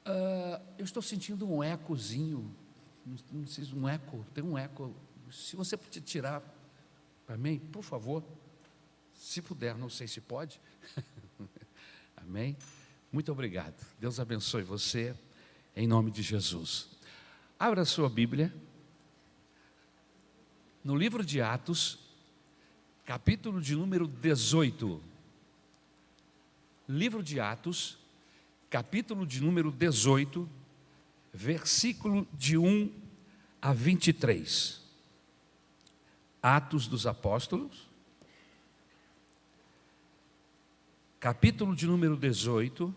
Eu estou sentindo um ecozinho, não sei se um eco, tem um eco. Se você puder tirar para mim, por favor, se puder, não sei se pode. Amém? Muito obrigado. Deus abençoe você, em nome de Jesus. Abra a sua Bíblia, no livro de Atos, capítulo de número 18. Livro de Atos, capítulo de número 18, versículo de 1 a 23. Atos dos Apóstolos, capítulo de número 18,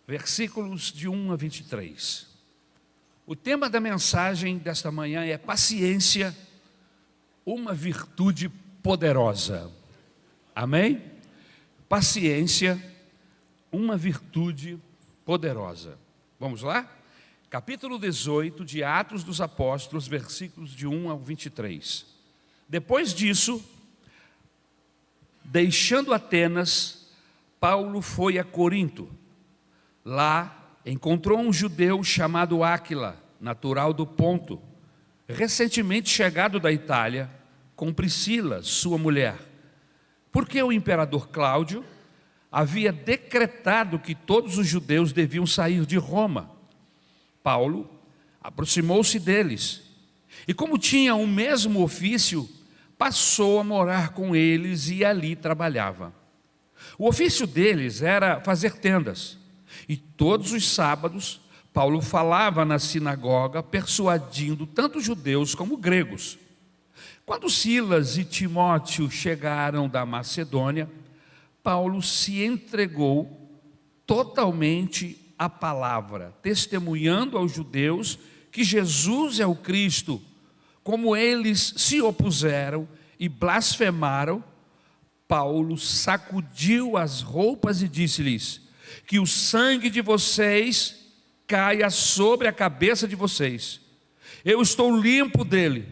versículos de 1 a 23. O tema da mensagem desta manhã é paciência, uma virtude poderosa. Amém? Paciência, uma virtude poderosa. Vamos lá? Capítulo 18 de Atos dos Apóstolos, versículos de 1 ao 23. Depois disso, deixando Atenas, Paulo foi a Corinto. Lá encontrou um judeu chamado Áquila, natural do Ponto, recentemente chegado da Itália, com Priscila, sua mulher. Porque o imperador Cláudio havia decretado que todos os judeus deviam sair de Roma. Paulo aproximou-se deles e, como tinha o mesmo ofício, passou a morar com eles e ali trabalhava. O ofício deles era fazer tendas, e todos os sábados Paulo falava na sinagoga, persuadindo tanto judeus como gregos. Quando Silas e Timóteo chegaram da Macedônia, Paulo se entregou totalmente à palavra, testemunhando aos judeus que Jesus é o Cristo. Como eles se opuseram e blasfemaram, Paulo sacudiu as roupas e disse-lhes: que o sangue de vocês caia sobre a cabeça de vocês. Eu estou limpo dele,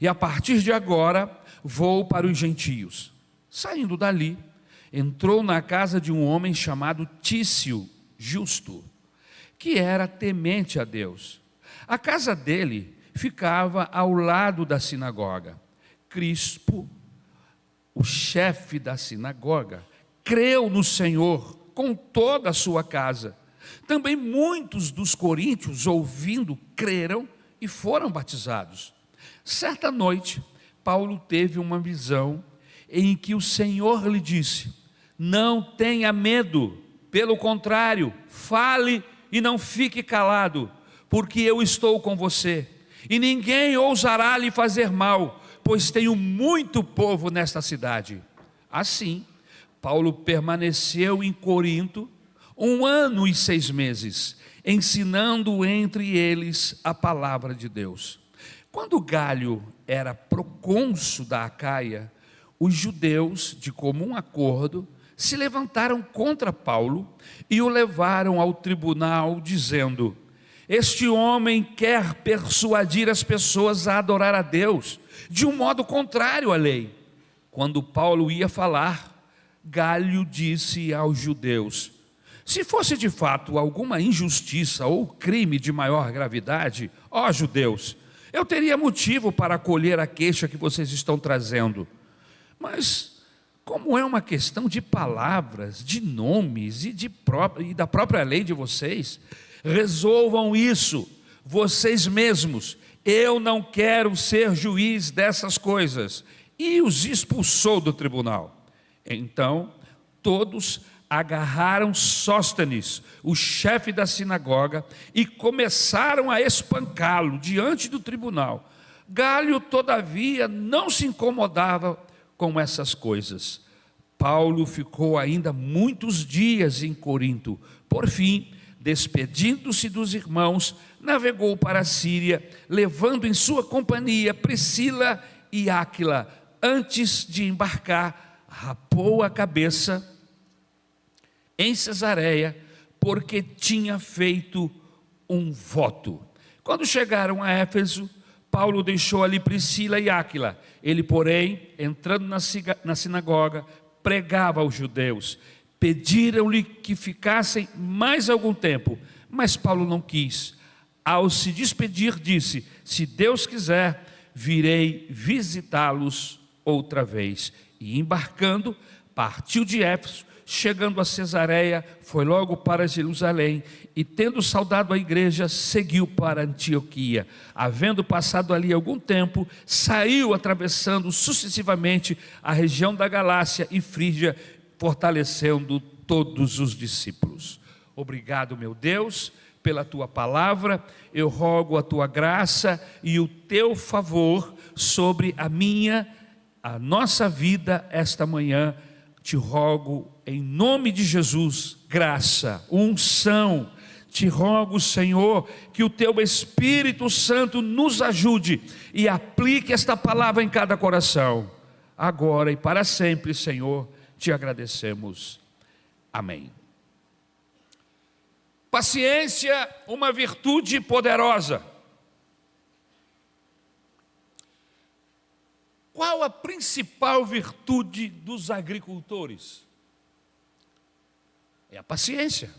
e a partir de agora vou para os gentios. Saindo dali, entrou na casa de um homem chamado Tício Justo, que era temente a Deus. A casa dele ficava ao lado da sinagoga. Crispo, o chefe da sinagoga, creu no Senhor com toda a sua casa. Também muitos dos coríntios, ouvindo, creram e foram batizados. Certa noite, Paulo teve uma visão em que o Senhor lhe disse: não tenha medo, pelo contrário, fale e não fique calado, porque eu estou com você, e ninguém ousará lhe fazer mal, pois tenho muito povo nesta cidade. Assim, Paulo permaneceu em Corinto 1 ano e 6 meses, ensinando entre eles a palavra de Deus. Quando Galho era procônsul da Acaia, os judeus, de comum acordo, se levantaram contra Paulo e o levaram ao tribunal, dizendo: este homem quer persuadir as pessoas a adorar a Deus de um modo contrário à lei. Quando Paulo ia falar, Galho disse aos judeus: se fosse de fato alguma injustiça ou crime de maior gravidade, ó judeus, eu teria motivo para acolher a queixa que vocês estão trazendo. Mas como é uma questão de palavras, de nomes e da própria lei de vocês, resolvam isso vocês mesmos. Eu não quero ser juiz dessas coisas. E os expulsou do tribunal. Então todos agarraram Sóstenes, o chefe da sinagoga, e começaram a espancá-lo diante do tribunal. Galho, todavia, não se incomodava com essas coisas. Paulo ficou ainda muitos dias em Corinto. Por fim, despedindo-se dos irmãos, navegou para a Síria, levando em sua companhia Priscila e Áquila. Antes de embarcar, rapou a cabeça em Cesareia, porque tinha feito um voto. Quando chegaram a Éfeso, Paulo deixou ali Priscila e Áquila. Ele, porém, entrando na sinagoga, pregava aos judeus. Pediram-lhe que ficassem mais algum tempo, mas Paulo não quis. Ao se despedir, disse: se Deus quiser, virei visitá-los outra vez. E embarcando, partiu de Éfeso. Chegando a Cesareia, foi logo para Jerusalém, e tendo saudado a igreja, seguiu para Antioquia. Havendo passado ali algum tempo, saiu atravessando sucessivamente a região da Galácia e Frígia, fortalecendo todos os discípulos. Obrigado, meu Deus, pela tua palavra. Eu rogo a tua graça e o teu favor sobre a nossa vida esta manhã. Te rogo em nome de Jesus, graça, unção. Te rogo, Senhor, que o teu Espírito Santo nos ajude e aplique esta palavra em cada coração, agora e para sempre, Senhor. Te agradecemos. Amém. Paciência, uma virtude poderosa. Qual a principal virtude dos agricultores? É a paciência.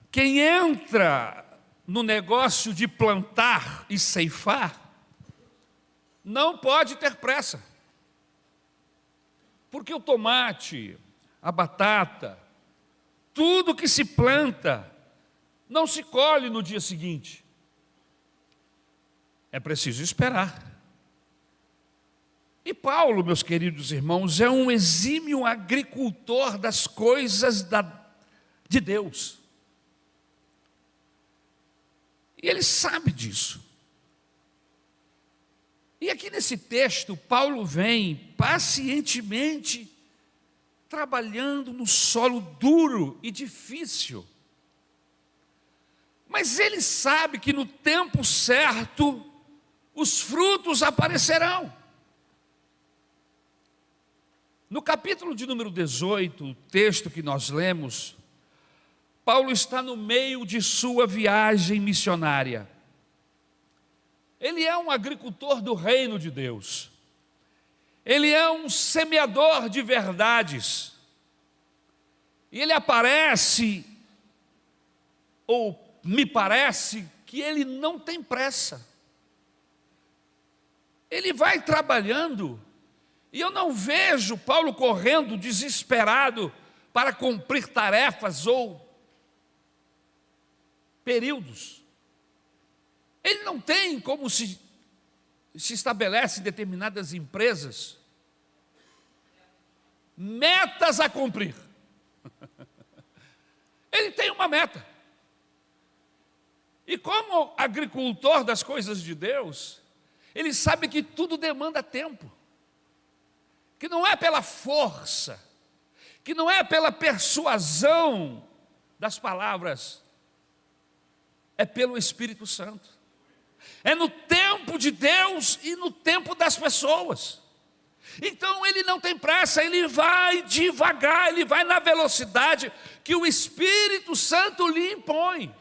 Quem entra no negócio de plantar e ceifar, não pode ter pressa. Porque o tomate, a batata, tudo que se planta, não se colhe no dia seguinte. É preciso esperar. E Paulo, meus queridos irmãos, é um exímio agricultor das coisas de Deus. E ele sabe disso. E aqui nesse texto, Paulo vem pacientemente trabalhando no solo duro e difícil. Mas ele sabe que no tempo certo, os frutos aparecerão. No capítulo de número 18, o texto que nós lemos, Paulo está no meio de sua viagem missionária. Ele é um agricultor do reino de Deus. Ele é um semeador de verdades. E ele aparece, ou me parece, que ele não tem pressa. Ele vai trabalhando. E eu não vejo Paulo correndo desesperado para cumprir tarefas ou períodos. Ele não tem como se estabelece em determinadas empresas metas a cumprir. Ele tem uma meta. E como agricultor das coisas de Deus, ele sabe que tudo demanda tempo. Que não é pela força, que não é pela persuasão das palavras, é pelo Espírito Santo. É no tempo de Deus e no tempo das pessoas. Então ele não tem pressa, ele vai devagar, ele vai na velocidade que o Espírito Santo lhe impõe.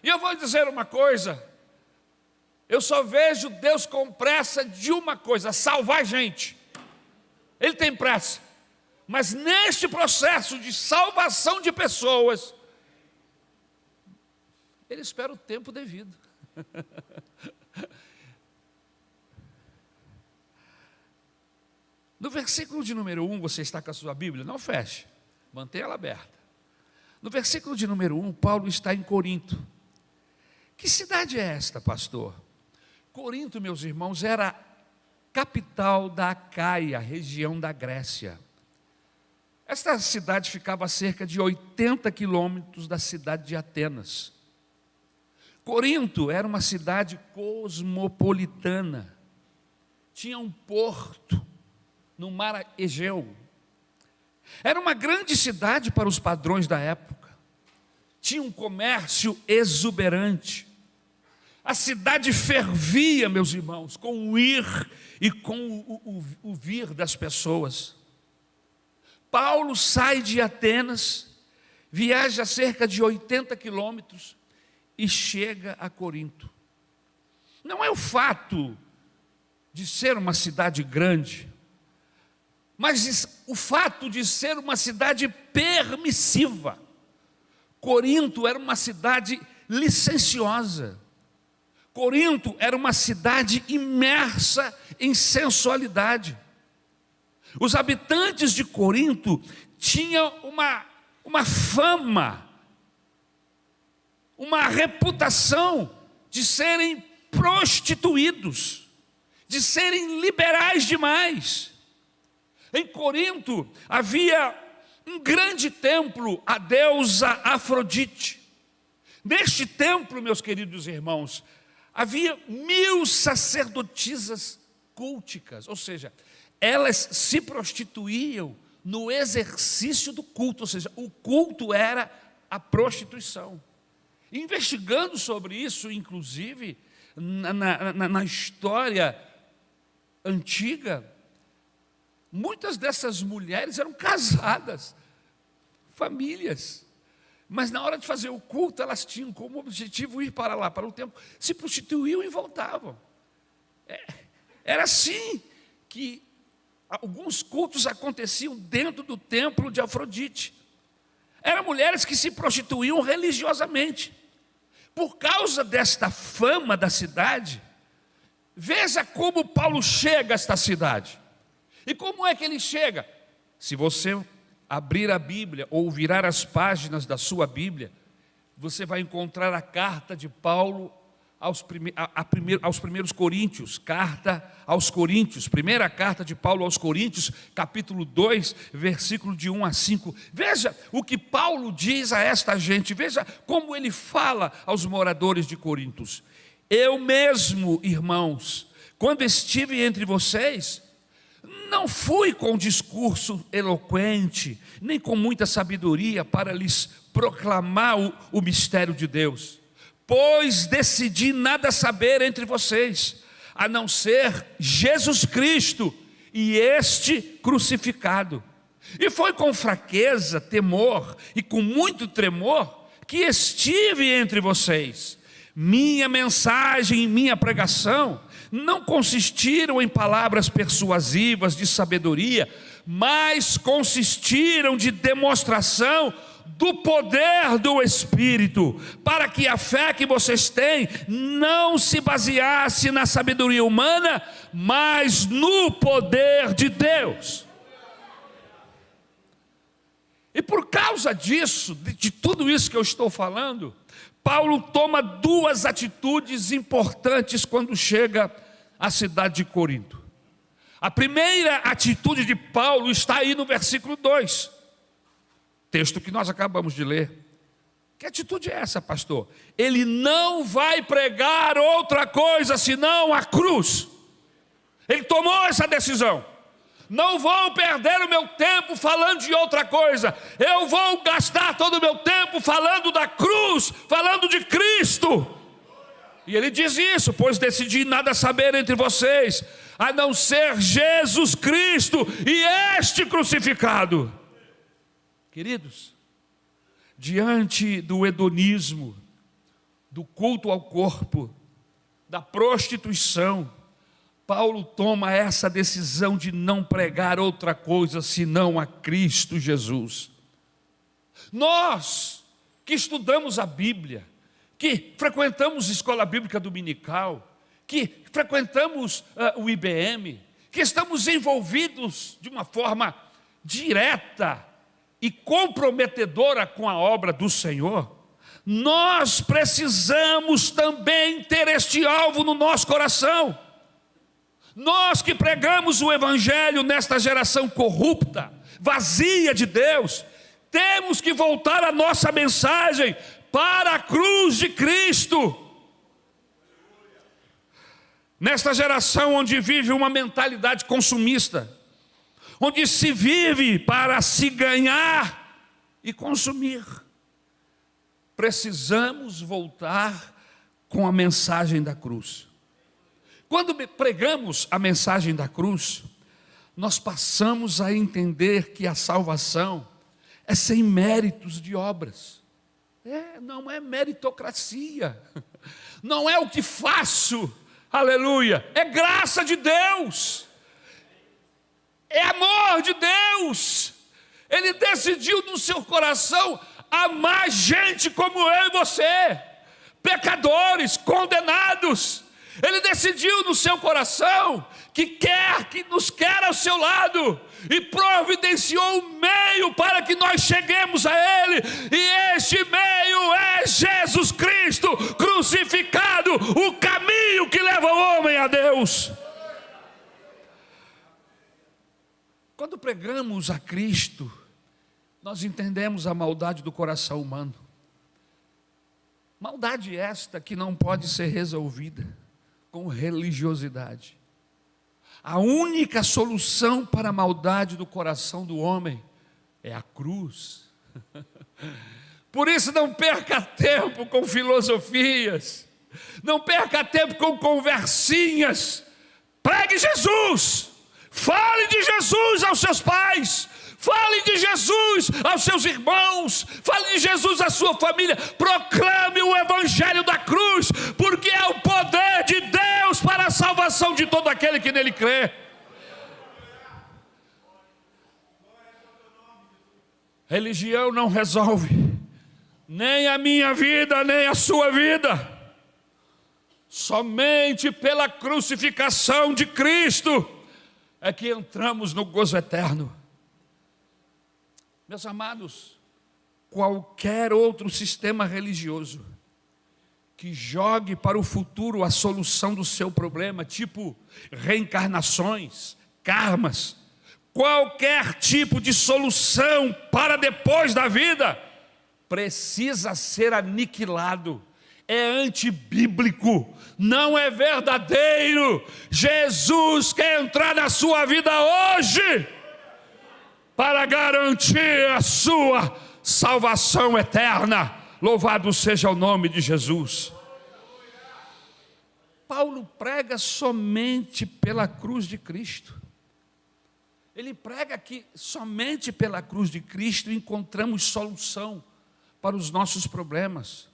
E eu vou dizer uma coisa, eu só vejo Deus com pressa de uma coisa: salvar gente. Ele tem pressa, mas neste processo de salvação de pessoas, ele espera o tempo devido. No versículo de número 1, você está com a sua Bíblia? Não feche, mantenha ela aberta. No versículo de número 1, Paulo está em Corinto. Que cidade é esta, pastor? Corinto, meus irmãos, era capital da Acaia, região da Grécia. Esta cidade ficava a cerca de 80 quilômetros da cidade de Atenas. Corinto era uma cidade cosmopolitana. Tinha um porto no mar Egeu. Era uma grande cidade para os padrões da época. Tinha um comércio exuberante. A cidade fervia, meus irmãos, com o ir e com o vir das pessoas. Paulo sai de Atenas, viaja cerca de 80 quilômetros e chega a Corinto. Não é o fato de ser uma cidade grande, mas o fato de ser uma cidade permissiva. Corinto era uma cidade licenciosa. Corinto era uma cidade imersa em sensualidade. Os habitantes de Corinto tinham uma fama, uma reputação de serem prostituídos, de serem liberais demais. Em Corinto havia um grande templo, a deusa Afrodite. Neste templo, meus queridos irmãos, havia 1000 sacerdotisas culticas, ou seja, elas se prostituíam no exercício do culto, ou seja, o culto era a prostituição. Investigando sobre isso, inclusive, na história antiga, muitas dessas mulheres eram casadas, famílias, mas na hora de fazer o culto, elas tinham como objetivo ir para lá, para o templo, se prostituíam e voltavam. Era assim que alguns cultos aconteciam dentro do templo de Afrodite. Eram mulheres que se prostituíam religiosamente. Por causa desta fama da cidade, veja como Paulo chega a esta cidade. E como é que ele chega? Se você abrir a Bíblia ou virar as páginas da sua Bíblia, você vai encontrar a carta de Paulo aos primeiros Coríntios, carta aos Coríntios, primeira carta de Paulo aos Coríntios, capítulo 2, versículo de 1 a 5. Veja o que Paulo diz a esta gente, veja como ele fala aos moradores de Corinto. Eu mesmo, irmãos, quando estive entre vocês, não fui com discurso eloquente, nem com muita sabedoria para lhes proclamar o mistério de Deus. Pois decidi nada saber entre vocês, a não ser Jesus Cristo e este crucificado. E foi com fraqueza, temor e com muito tremor que estive entre vocês. Minha mensagem e minha pregação não consistiram em palavras persuasivas de sabedoria, mas consistiram de demonstração do poder do Espírito, para que a fé que vocês têm não se baseasse na sabedoria humana, mas no poder de Deus. E por causa disso, de tudo isso que eu estou falando, Paulo toma 2 atitudes importantes quando chega à cidade de Corinto. A primeira atitude de Paulo está aí no versículo 2, texto que nós acabamos de ler. Que atitude é essa, pastor? Ele não vai pregar outra coisa senão a cruz. Ele tomou essa decisão. Não vou perder o meu tempo falando de outra coisa. Eu vou gastar todo o meu tempo falando da cruz, falando de Cristo. E ele diz isso: pois decidi nada saber entre vocês, a não ser Jesus Cristo e este crucificado. Queridos, diante do hedonismo, do culto ao corpo, da prostituição, Paulo toma essa decisão de não pregar outra coisa senão a Cristo Jesus. Nós que estudamos a Bíblia, que frequentamos escola bíblica dominical, que frequentamos o IBM, que estamos envolvidos de uma forma direta e comprometedora com a obra do Senhor, nós precisamos também ter este alvo no nosso coração. Nós que pregamos o Evangelho nesta geração corrupta, vazia de Deus, temos que voltar a nossa mensagem para a cruz de Cristo. Nesta geração onde vive uma mentalidade consumista, onde se vive para se ganhar e consumir, precisamos voltar com a mensagem da cruz. Quando pregamos a mensagem da cruz, nós passamos a entender que a salvação é sem méritos de obras. Não é meritocracia, não é o que faço, aleluia, é graça de Deus. é amor de Deus. Ele decidiu no seu coração amar gente como eu e você, pecadores, condenados. Ele decidiu no seu coração que nos quer ao seu lado, e providenciou um meio para que nós cheguemos a Ele, e este meio é Jesus Cristo crucificado, o caminho que leva o homem a Deus. Quando pregamos a Cristo, nós entendemos a maldade do coração humano. Maldade esta que não pode ser resolvida com religiosidade. A única solução para a maldade do coração do homem é a cruz. Por isso não perca tempo com filosofias, não perca tempo com conversinhas. Pregue Jesus, fale de Jesus aos seus pais, fale de Jesus aos seus irmãos, fale de Jesus à sua família, proclame o evangelho da cruz, porque é o poder de Deus para a salvação de todo aquele que nele crê. Religião não resolve nem a minha vida, nem a sua vida. Somente pela crucificação de Cristo é que entramos no gozo eterno. Meus amados, qualquer outro sistema religioso que jogue para o futuro a solução do seu problema, tipo reencarnações, karmas, qualquer tipo de solução para depois da vida, precisa ser aniquilado. É antibíblico, não é verdadeiro. Jesus quer entrar na sua vida hoje para garantir a sua salvação eterna. Louvado seja o nome de Jesus. Paulo prega somente pela cruz de Cristo. Ele prega que somente pela cruz de Cristo encontramos solução para os nossos problemas.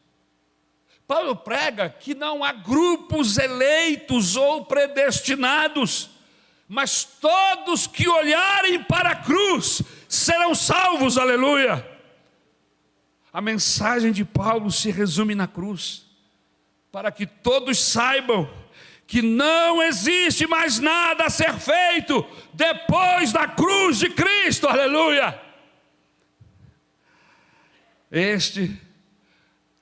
Paulo prega que não há grupos eleitos ou predestinados, mas todos que olharem para a cruz serão salvos, aleluia. A mensagem de Paulo se resume na cruz, para que todos saibam que não existe mais nada a ser feito depois da cruz de Cristo, aleluia. Este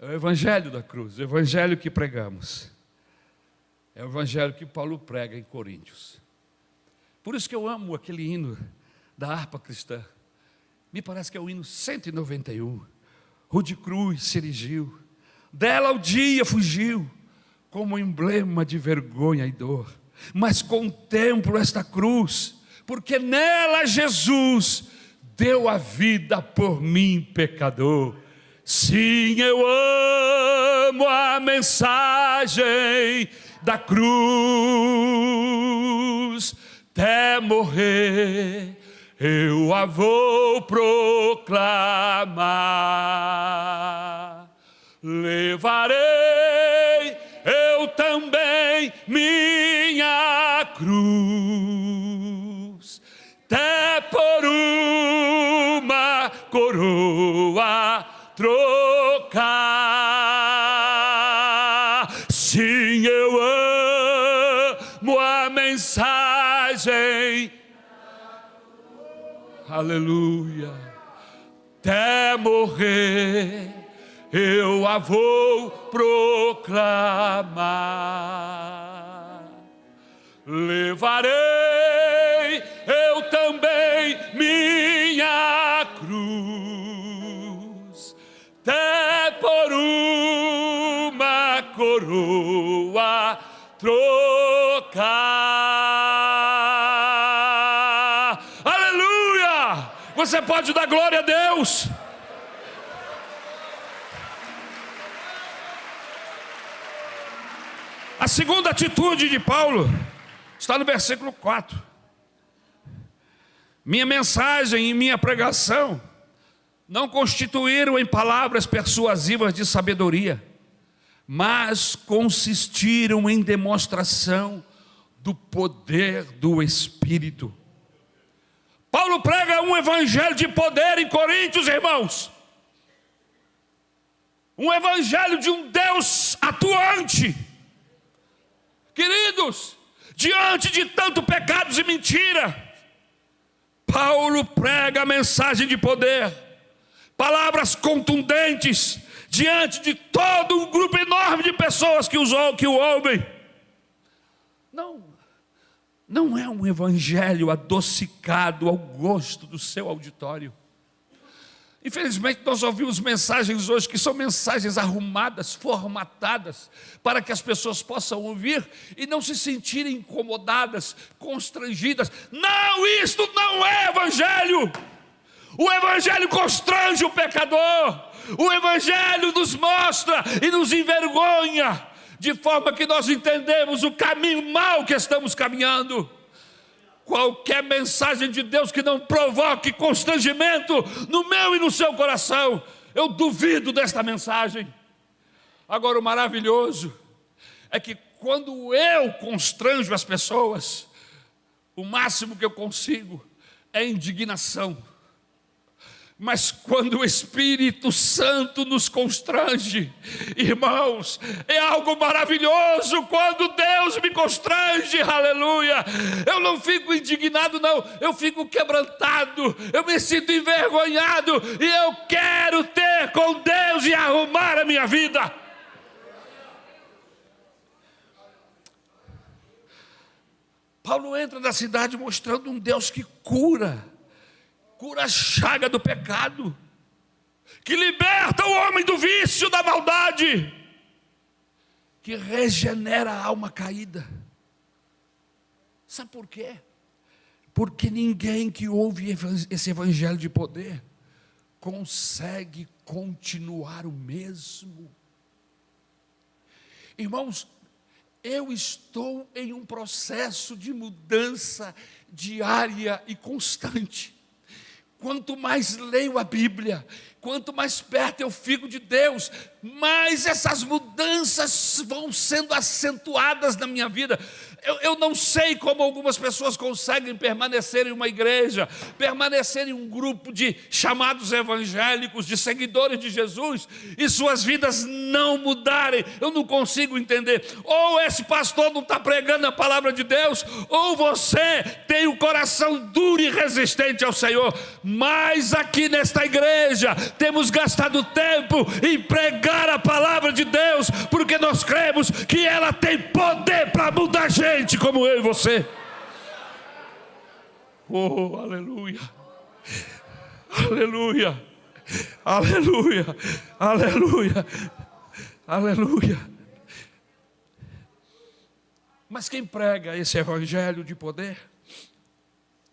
é o evangelho da cruz, o evangelho que pregamos. É o evangelho que Paulo prega em Coríntios. Por isso que eu amo aquele hino da harpa cristã. Me parece que é o hino 191. Rude cruz se erigiu, dela o dia fugiu, como emblema de vergonha e dor. Mas contemplo esta cruz, porque nela Jesus deu a vida por mim, pecador. Sim, eu amo a mensagem da cruz, até morrer eu a vou proclamar. Levarei eu também minha cruz, até por uma coroa trocar. Sim, eu amo a mensagem, aleluia, até morrer eu a vou proclamar. Levarei eu também minha cruz, até por uma coroa trocar. Aleluia! Você pode dar glória a Deus? A segunda atitude de Paulo está no versículo 4. Minha mensagem e minha pregação não constituíram em palavras persuasivas de sabedoria, mas consistiram em demonstração do poder do Espírito, Paulo prega um evangelho de poder em Coríntios, irmãos. Um evangelho de um Deus atuante. Queridos, diante de tanto pecados e mentira, Paulo prega a mensagem de poder, palavras contundentes, diante de todo um grupo enorme de pessoas que o ouvem. Não é um evangelho adocicado ao gosto do seu auditório. Infelizmente nós ouvimos mensagens hoje que são mensagens arrumadas, formatadas, para que as pessoas possam ouvir e não se sentirem incomodadas, constrangidas. Não, isto não é evangelho. O evangelho constrange o pecador. O evangelho nos mostra e nos envergonha, de forma que nós entendemos o caminho mau que estamos caminhando. Qualquer mensagem de Deus que não provoque constrangimento no meu e no seu coração, eu duvido desta mensagem. Agora, o maravilhoso é que quando eu constranjo as pessoas, o máximo que eu consigo é indignação. Mas quando o Espírito Santo nos constrange, irmãos, é algo maravilhoso. Quando Deus me constrange, aleluia, eu não fico indignado, não, eu fico quebrantado, eu me sinto envergonhado, e eu quero ter com Deus e arrumar a minha vida. Paulo entra na cidade mostrando um Deus que cura a chaga do pecado, que liberta o homem do vício, da maldade, que regenera a alma caída. Sabe por quê? Porque ninguém que ouve esse evangelho de poder consegue continuar o mesmo. Irmãos, eu estou em um processo de mudança diária e constante. Quanto mais leio a Bíblia, quanto mais perto eu fico de Deus, mais essas mudanças vão sendo acentuadas na minha vida. Eu não sei como algumas pessoas conseguem permanecer em uma igreja, permanecer em um grupo de chamados evangélicos, de seguidores de Jesus, e suas vidas não mudarem. Eu não consigo entender. Ou esse pastor não está pregando a palavra de Deus, ou você tem o coração duro e resistente ao Senhor. Mas aqui nesta igreja temos gastado tempo em pregar a palavra de Deus, porque nós cremos que ela tem poder para mudar gente como eu e você. Oh, aleluia, aleluia, aleluia, aleluia, aleluia. Mas quem prega esse evangelho de poder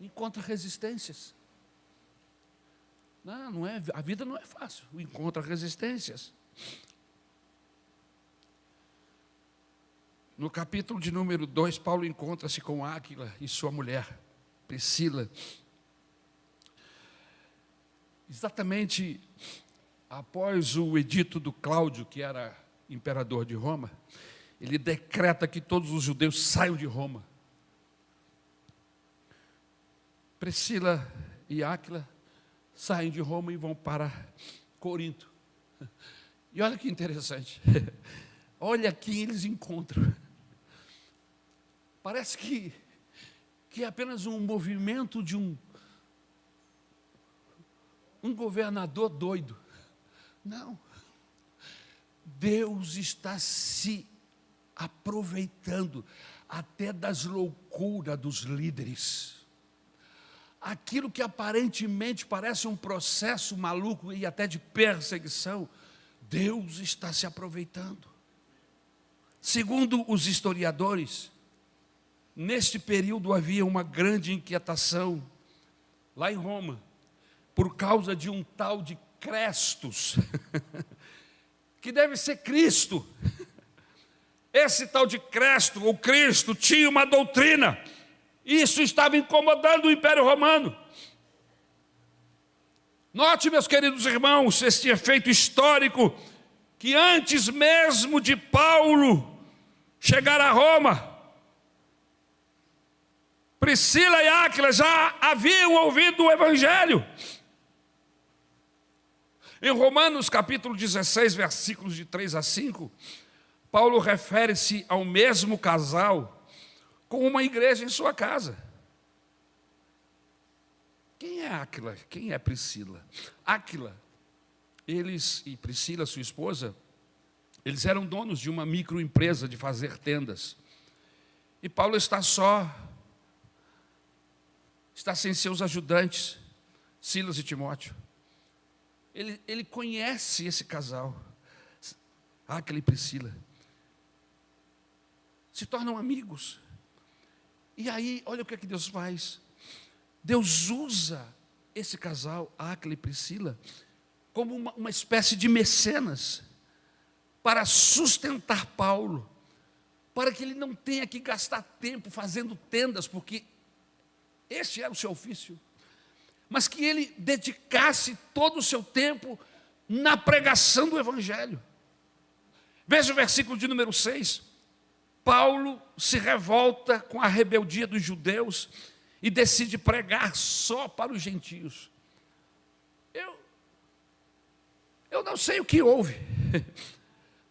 encontra resistências. Não é, a vida não é fácil, encontra resistências. No capítulo de número 2, Paulo encontra-se com Áquila e sua mulher, Priscila. Exatamente após o edito do Cláudio, que era imperador de Roma, ele decreta que todos os judeus saiam de Roma. Priscila e Áquila saem de Roma e vão para Corinto. E olha que interessante, olha quem eles encontram. Parece que é apenas um movimento de um governador doido. Não, Deus está se aproveitando até das loucuras dos líderes. Aquilo que aparentemente parece um processo maluco e até de perseguição, Deus está se aproveitando. Segundo os historiadores, neste período havia uma grande inquietação lá em Roma, por causa de um tal de Crestus, que deve ser Cristo. Esse tal de Cresto, ou Cristo, tinha uma doutrina. Isso estava incomodando o Império Romano. Note, meus queridos irmãos, este efeito histórico, que antes mesmo de Paulo chegar a Roma, Priscila e Áquila já haviam ouvido o Evangelho. Em Romanos capítulo 16, versículos de 3 a 5, Paulo refere-se ao mesmo casal com uma igreja em sua casa. Quem é Áquila? Quem é Priscila? Áquila, eles e Priscila, sua esposa, eles eram donos de uma microempresa de fazer tendas. E Paulo está sem seus ajudantes, Silas e Timóteo. Ele conhece esse casal, Áquila e Priscila. Se tornam amigos. E aí, olha o que Deus faz. Deus usa esse casal, Áquila e Priscila, como uma espécie de mecenas, para sustentar Paulo, para que ele não tenha que gastar tempo fazendo tendas, porque esse era o seu ofício, mas que ele dedicasse todo o seu tempo na pregação do Evangelho. Veja o versículo de número 6. Paulo se revolta com a rebeldia dos judeus e decide pregar só para os gentios. Eu não sei o que houve,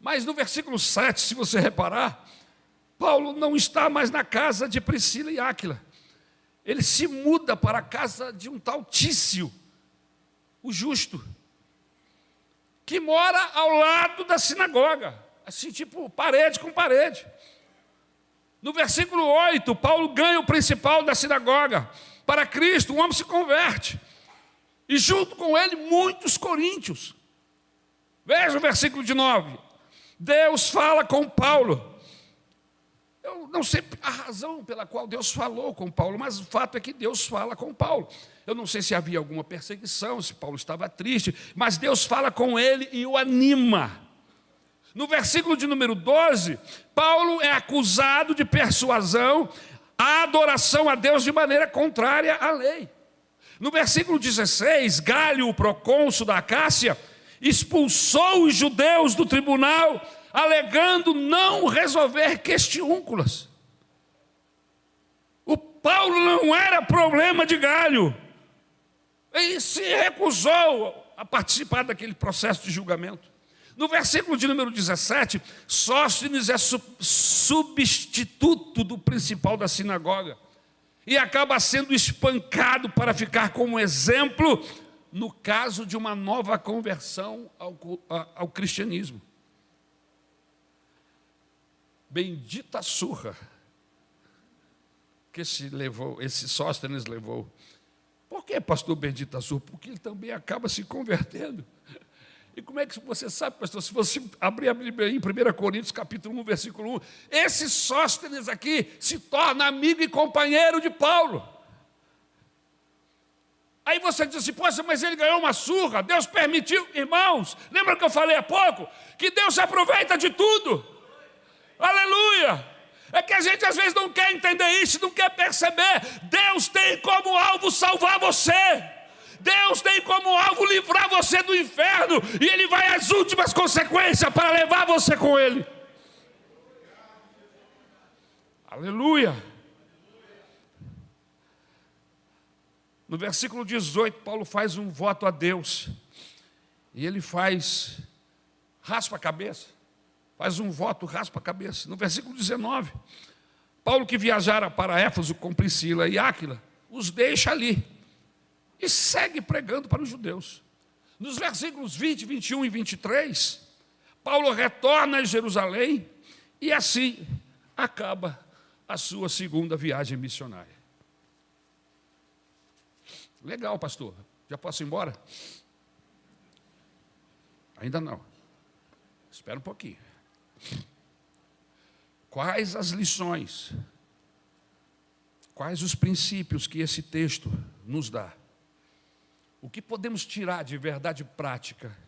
mas no versículo 7, se você reparar, Paulo não está mais na casa de Priscila e Áquila. Ele se muda para a casa de um tal Tício, o justo, que mora ao lado da sinagoga, assim tipo parede com parede. No versículo 8, Paulo ganha o principal da sinagoga para Cristo, um homem se converte, e junto com ele muitos coríntios. Veja o versículo de 9, Deus fala com Paulo. Eu não sei a razão pela qual Deus falou com Paulo, mas o fato é que Deus fala com Paulo. Eu não sei se havia alguma perseguição, se Paulo estava triste, mas Deus fala com ele e o anima. No versículo de número 12, Paulo é acusado de persuasão à adoração a Deus de maneira contrária à lei. No versículo 16, Galho, o procônsul da Acácia, expulsou os judeus do tribunal, alegando não resolver questiúnculas. O Paulo não era problema de Galho. Ele se recusou a participar daquele processo de julgamento. No versículo de número 17, Sóstenes é substituto do principal da sinagoga e acaba sendo espancado para ficar como exemplo no caso de uma nova conversão ao cristianismo. Bendita surra que esse Sóstenes levou. Por que, pastor, bendita surra? Porque ele também acaba se convertendo. E como é que você sabe, pastor? Se você abrir a Bíblia em 1 Coríntios, capítulo 1, versículo 1, esse Sóstenes aqui se torna amigo e companheiro de Paulo. Aí você diz assim, poxa, mas ele ganhou uma surra, Deus permitiu. Irmãos, lembra que eu falei há pouco? Que Deus se aproveita de tudo. Aleluia! É que a gente às vezes não quer entender isso, não quer perceber. Deus tem como alvo salvar você. Deus tem como alvo livrar você do inferno. E Ele vai às últimas consequências para levar você com Ele. Aleluia! No versículo 18, Paulo faz um voto a Deus. E ele raspa a cabeça. Faz um voto, raspa a cabeça. No versículo 19, Paulo, que viajara para Éfeso com Priscila e Áquila, os deixa ali e segue pregando para os judeus. Nos versículos 20, 21 e 23, Paulo retorna a Jerusalém e assim acaba a sua segunda viagem missionária. Legal, pastor. Já posso ir embora? Ainda não. Espera um pouquinho. Quais as lições? Quais os princípios que esse texto nos dá? O que podemos tirar de verdade prática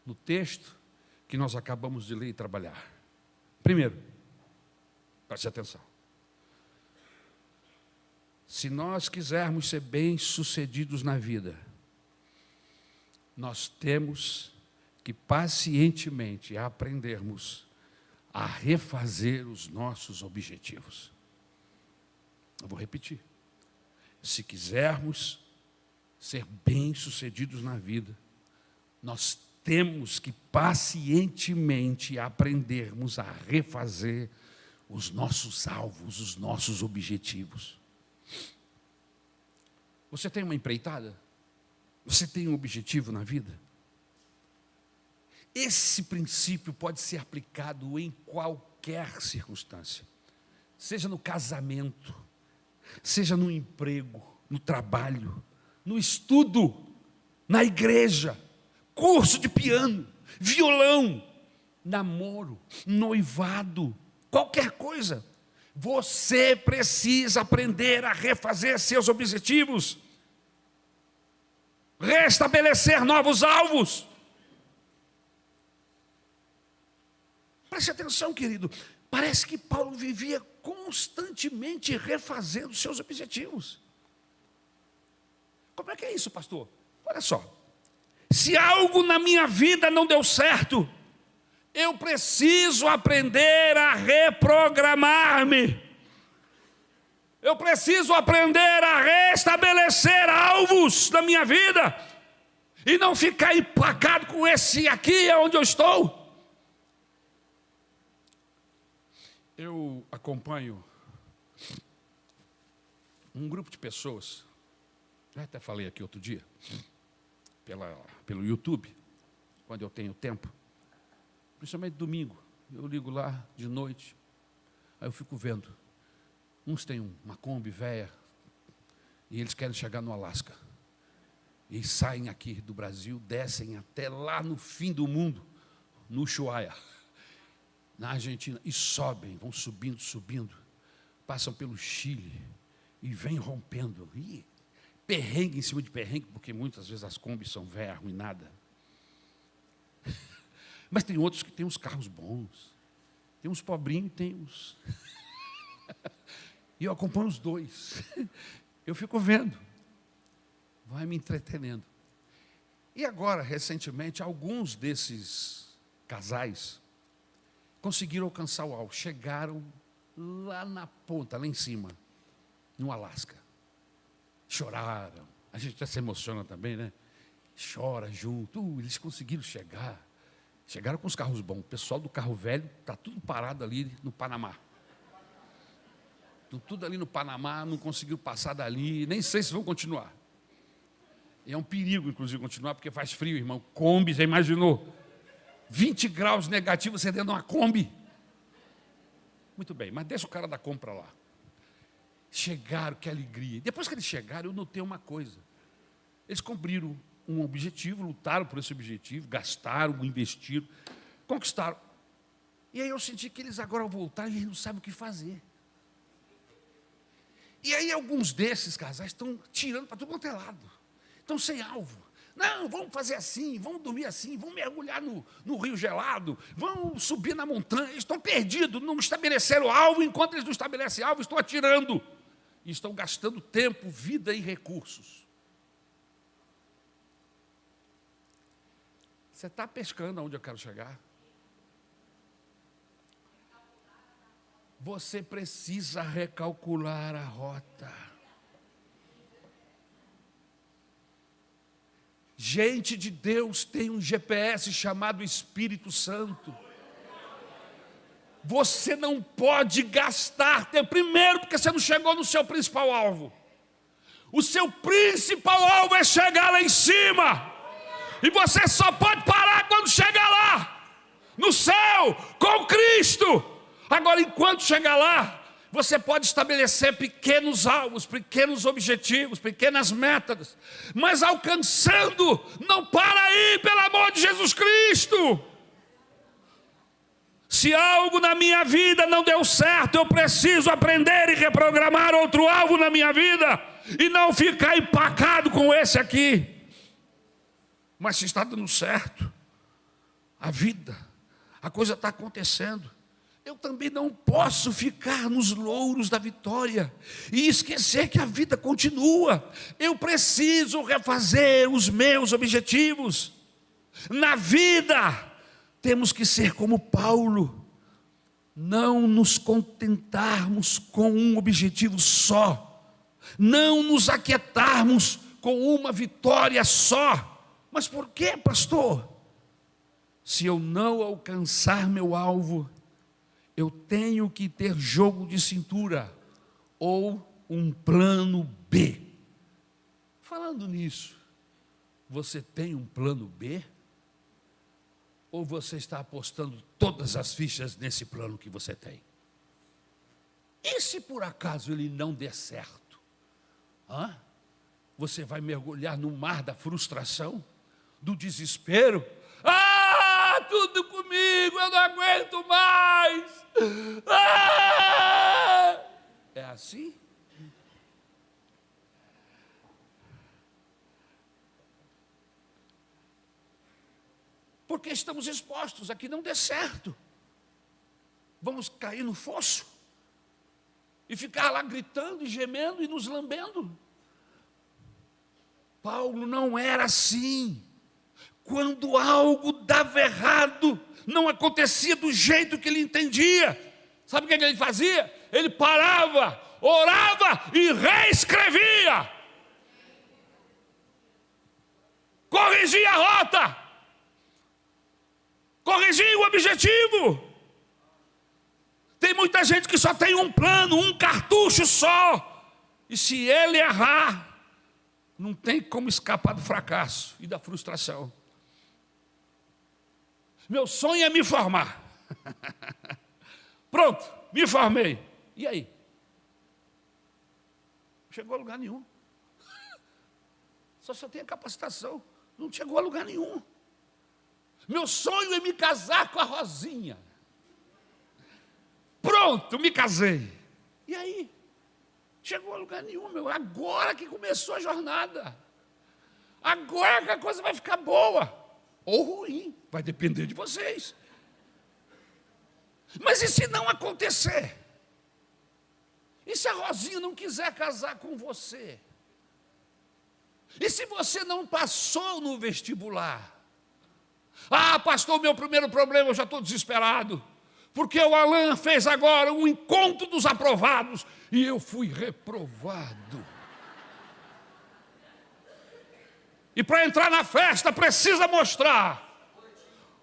no texto que nós acabamos de ler e trabalhar? Primeiro, preste atenção. Se nós quisermos ser bem-sucedidos na vida, nós temos que pacientemente aprendermos a refazer os nossos objetivos. Eu vou repetir. Se quisermos ser bem-sucedidos na vida, nós temos que pacientemente aprendermos a refazer os nossos alvos, os nossos objetivos. Você tem uma empreitada? Você tem um objetivo na vida? Esse princípio pode ser aplicado em qualquer circunstância. Seja no casamento, seja no emprego, no trabalho, no estudo, na igreja, curso de piano, violão, namoro, noivado, qualquer coisa. Você precisa aprender a refazer seus objetivos, restabelecer novos alvos. Preste atenção, querido. Parece que Paulo vivia constantemente refazendo seus objetivos. Como é que é isso, pastor? Olha só. Se algo na minha vida não deu certo, eu preciso aprender a reprogramar-me. Eu preciso aprender a restabelecer alvos na minha vida e não ficar empacado com esse aqui é onde eu estou. Eu acompanho um grupo de pessoas, eu até falei aqui outro dia, pelo YouTube, quando eu tenho tempo, principalmente domingo, eu ligo lá de noite, aí eu fico vendo, uns têm uma Kombi velha, e eles querem chegar no Alasca, e saem aqui do Brasil, descem até lá no fim do mundo, no Ushuaia, na Argentina, e sobem, vão subindo, passam pelo Chile, e vêm rompendo, e perrengue em cima de perrengue, porque muitas vezes as Kombis são velhas, arruinadas. Mas tem outros que têm uns carros bons, tem uns pobrinhos e tem uns... E eu acompanho os dois, eu fico vendo, vai me entretenendo. E agora, recentemente, alguns desses casais conseguiram alcançar o alvo, chegaram lá na ponta, lá em cima, no Alasca. Choraram, a gente até se emociona também, né? Chora junto, eles conseguiram chegar. Chegaram com os carros bons, o pessoal do carro velho está tudo parado ali no Panamá. Tudo ali no Panamá, não conseguiu passar dali, nem sei se vão continuar. E é um perigo, inclusive, continuar, porque faz frio, irmão. Kombi, já imaginou? 20 graus negativos, você dentro de uma Kombi. Muito bem, mas deixa o cara da compra lá. Chegaram, que alegria. Depois que eles chegaram, eu notei uma coisa. Eles cumpriram um objetivo, lutaram por esse objetivo, gastaram, investiram, conquistaram. E aí eu senti que eles agora voltaram e eles não sabem o que fazer. E aí alguns desses casais estão tirando para tudo quanto é lado. Estão sem alvo. Não, vamos fazer assim, vamos dormir assim, vamos mergulhar no rio gelado, vamos subir na montanha. Eles estão perdidos, não estabeleceram alvo, enquanto eles não estabelecem alvo, estão atirando. E estão gastando tempo, vida e recursos. Você está pescando aonde eu quero chegar? Você precisa recalcular a rota. Gente de Deus tem um GPS chamado Espírito Santo. Você não pode gastar tempo. Primeiro, porque você não chegou no seu principal alvo. O seu principal alvo é chegar lá em cima. E você só pode parar quando chegar lá, no céu, com Cristo. Agora, enquanto chegar lá, você pode estabelecer pequenos alvos, pequenos objetivos, pequenas metas, mas alcançando, não para aí, pelo amor de Jesus Cristo. Se algo na minha vida não deu certo, eu preciso aprender e reprogramar outro alvo na minha vida, e não ficar empacado com esse aqui. Mas se está dando certo, a vida, a coisa está acontecendo, eu também não posso ficar nos louros da vitória e esquecer que a vida continua. Eu preciso refazer os meus objetivos. Na vida, temos que ser como Paulo. não nos contentarmos com um objetivo só, não nos aquietarmos com uma vitória só. Mas por quê, pastor? Se eu não alcançar meu alvo, eu tenho que ter jogo de cintura ou um plano B. Falando nisso, você tem um plano B? Ou você está apostando todas as fichas nesse plano que você tem? E se por acaso ele não der certo? Você vai mergulhar no mar da frustração, do desespero? Tudo comigo, eu não aguento mais. É assim? Porque estamos expostos a que não dê certo. Vamos cair no fosso e ficar lá gritando e gemendo e nos lambendo. Paulo não era assim. Quando algo dava errado, não acontecia do jeito que ele entendia, sabe o que ele fazia? Ele parava, orava e reescrevia, corrigia a rota, corrigia o objetivo. Tem muita gente que só tem um plano, um cartucho só, e se ele errar, não tem como escapar do fracasso e da frustração. Meu sonho é me formar. Pronto, me formei. E aí? Não chegou a lugar nenhum. Só tem a capacitação. Não chegou a lugar nenhum. Meu sonho é me casar com a Rosinha. Pronto, me casei. E aí? Chegou a lugar nenhum, meu. Agora que começou a jornada. Agora que a coisa vai ficar boa. Ou ruim, vai depender de vocês. Mas e se não acontecer? E se a Rosinha não quiser casar com você? E se você não passou no vestibular? Pastor, meu primeiro problema, eu já estou desesperado. Porque o Alan fez agora um encontro dos aprovados e eu fui reprovado. E para entrar na festa precisa mostrar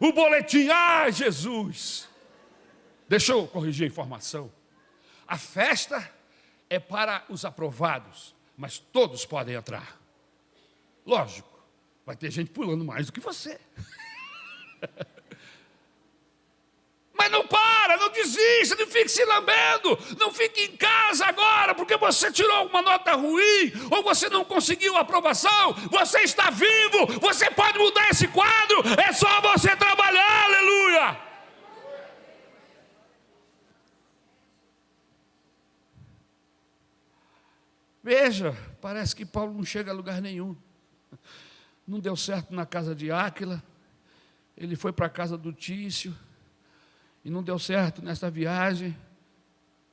o boletim. Jesus! Deixa eu corrigir a informação. A festa é para os aprovados, mas todos podem entrar. Lógico, vai ter gente pulando mais do que você. Mas não para, não desista, não fique se lambendo, não fique em casa agora, porque você tirou uma nota ruim, ou você não conseguiu aprovação. Você está vivo, você pode mudar esse quadro, é só você trabalhar, aleluia. Veja, parece que Paulo não chega a lugar nenhum. Não deu certo na casa de Áquila, ele foi para a casa do Tício, e não deu certo nesta viagem,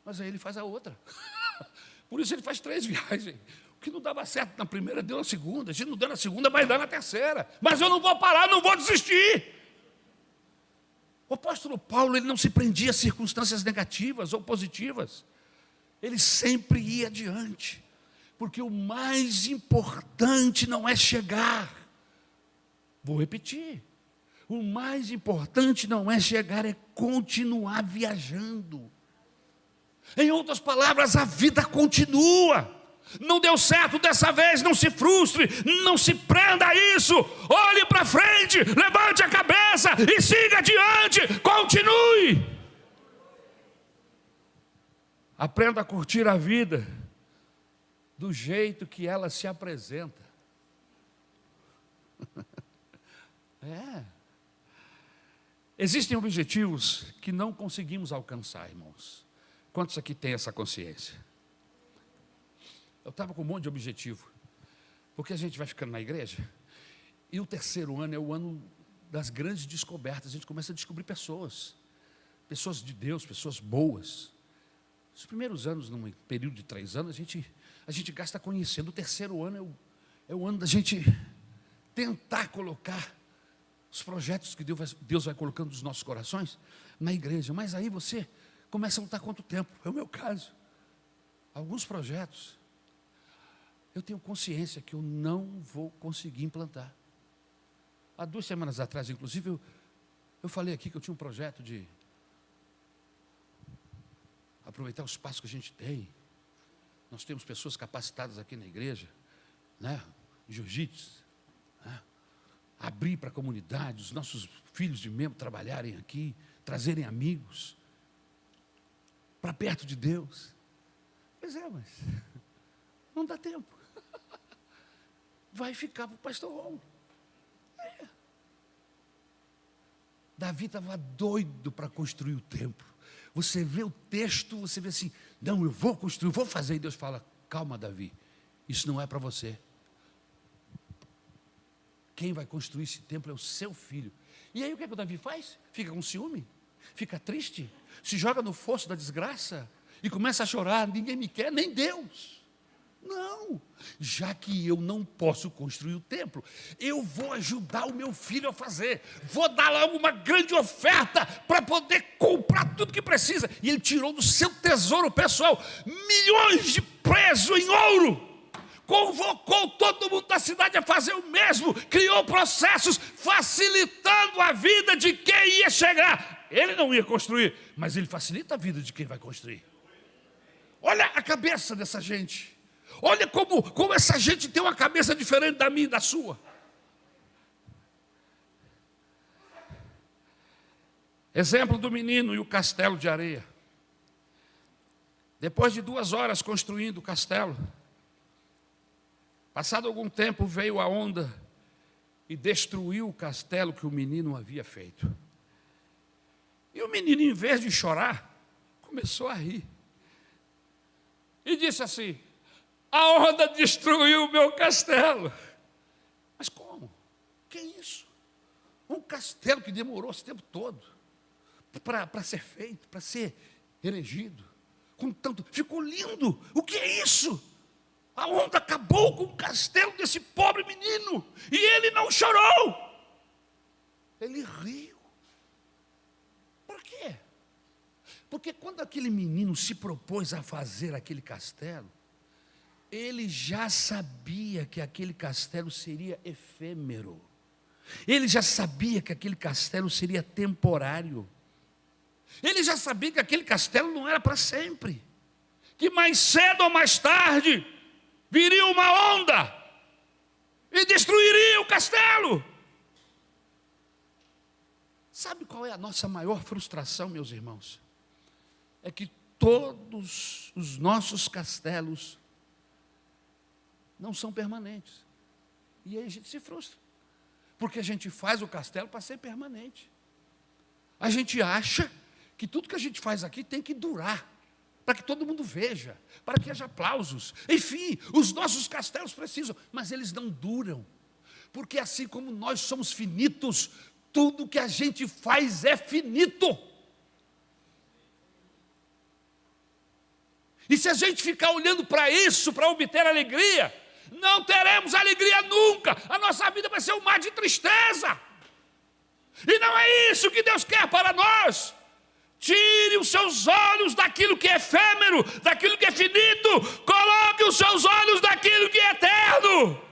mas aí ele faz a outra. Por isso ele faz 3 viagens. O que não dava certo na primeira, deu na segunda. Se não deu na segunda, vai dar na terceira. Mas eu não vou parar, não vou desistir. O apóstolo Paulo, ele não se prendia a circunstâncias negativas ou positivas. Ele sempre ia adiante. Porque o mais importante não é chegar. Vou repetir. O mais importante não é chegar, é continuar viajando. Em outras palavras, a vida continua. Não deu certo dessa vez, não se frustre, não se prenda a isso. Olhe para frente, levante a cabeça e siga adiante, continue. Aprenda a curtir a vida do jeito que ela se apresenta. Existem objetivos que não conseguimos alcançar, irmãos. Quantos aqui têm essa consciência? Eu estava com um monte de objetivo, porque a gente vai ficando na igreja, e o terceiro ano é o ano das grandes descobertas. A gente começa a descobrir pessoas de Deus, pessoas boas. Os primeiros anos, num período de 3 anos, a gente gasta conhecendo. O terceiro ano é o ano da gente tentar colocar os projetos que Deus vai colocando nos nossos corações na igreja. Mas aí você começa a lutar contra o tempo. É o meu caso. Alguns projetos, eu tenho consciência que eu não vou conseguir implantar. Há 2 semanas atrás, inclusive, eu falei aqui que eu tinha um projeto de aproveitar o espaço que a gente tem. Nós temos pessoas capacitadas aqui na igreja, né? Jiu-jitsu, né? Abrir para a comunidade, os nossos filhos de membro trabalharem aqui, trazerem amigos para perto de Deus. Pois é, mas não dá tempo. Vai ficar para o pastor Romulo. Davi estava doido para construir o templo. Você vê o texto, você vê assim, não, eu vou construir, vou fazer. E Deus fala, calma, Davi, isso não é para você. Quem vai construir esse templo é o seu filho. E aí o que é que o Davi faz? Fica com ciúme, fica triste, se joga no fosso da desgraça e começa a chorar, ninguém me quer, nem Deus. Não, já que eu não posso construir o templo, eu vou ajudar o meu filho a fazer, vou dar logo uma grande oferta para poder comprar tudo que precisa. E ele tirou do seu tesouro pessoal milhões de pesos em ouro, convocou todo mundo da cidade a fazer o mesmo, criou processos facilitando a vida de quem ia chegar. Ele não ia construir, mas ele facilita a vida de quem vai construir. Olha a cabeça dessa gente. Olha como essa gente tem uma cabeça diferente da minha e da sua. Exemplo do menino e o castelo de areia. Depois de 2 horas construindo o castelo, passado algum tempo veio a onda e destruiu o castelo que o menino havia feito. E o menino, em vez de chorar, começou a rir. E disse assim, a onda destruiu o meu castelo. Mas como? Que isso? Um castelo que demorou esse tempo todo para ser feito, para ser erigido. Com tanto, ficou lindo. O que é isso? A onda acabou com o castelo desse pobre menino. E ele não chorou. Ele riu. Por quê? Porque quando aquele menino se propôs a fazer aquele castelo, ele já sabia que aquele castelo seria efêmero. Ele já sabia que aquele castelo seria temporário. Ele já sabia que aquele castelo não era para sempre. Que mais cedo ou mais tarde viria uma onda e destruiria o castelo. Sabe qual é a nossa maior frustração, meus irmãos? É que todos os nossos castelos não são permanentes. E aí a gente se frustra. Porque a gente faz o castelo para ser permanente. A gente acha que tudo que a gente faz aqui tem que durar, para que todo mundo veja, para que haja aplausos. Enfim, os nossos castelos precisam, mas eles não duram. Porque assim como nós somos finitos, tudo que a gente faz é finito. E se a gente ficar olhando para isso, para obter alegria, não teremos alegria nunca. A nossa vida vai ser um mar de tristeza. E não é isso que Deus quer para nós. Tire os seus olhos daquilo que é efêmero, daquilo que é finito. Coloque os seus olhos daquilo que é eterno.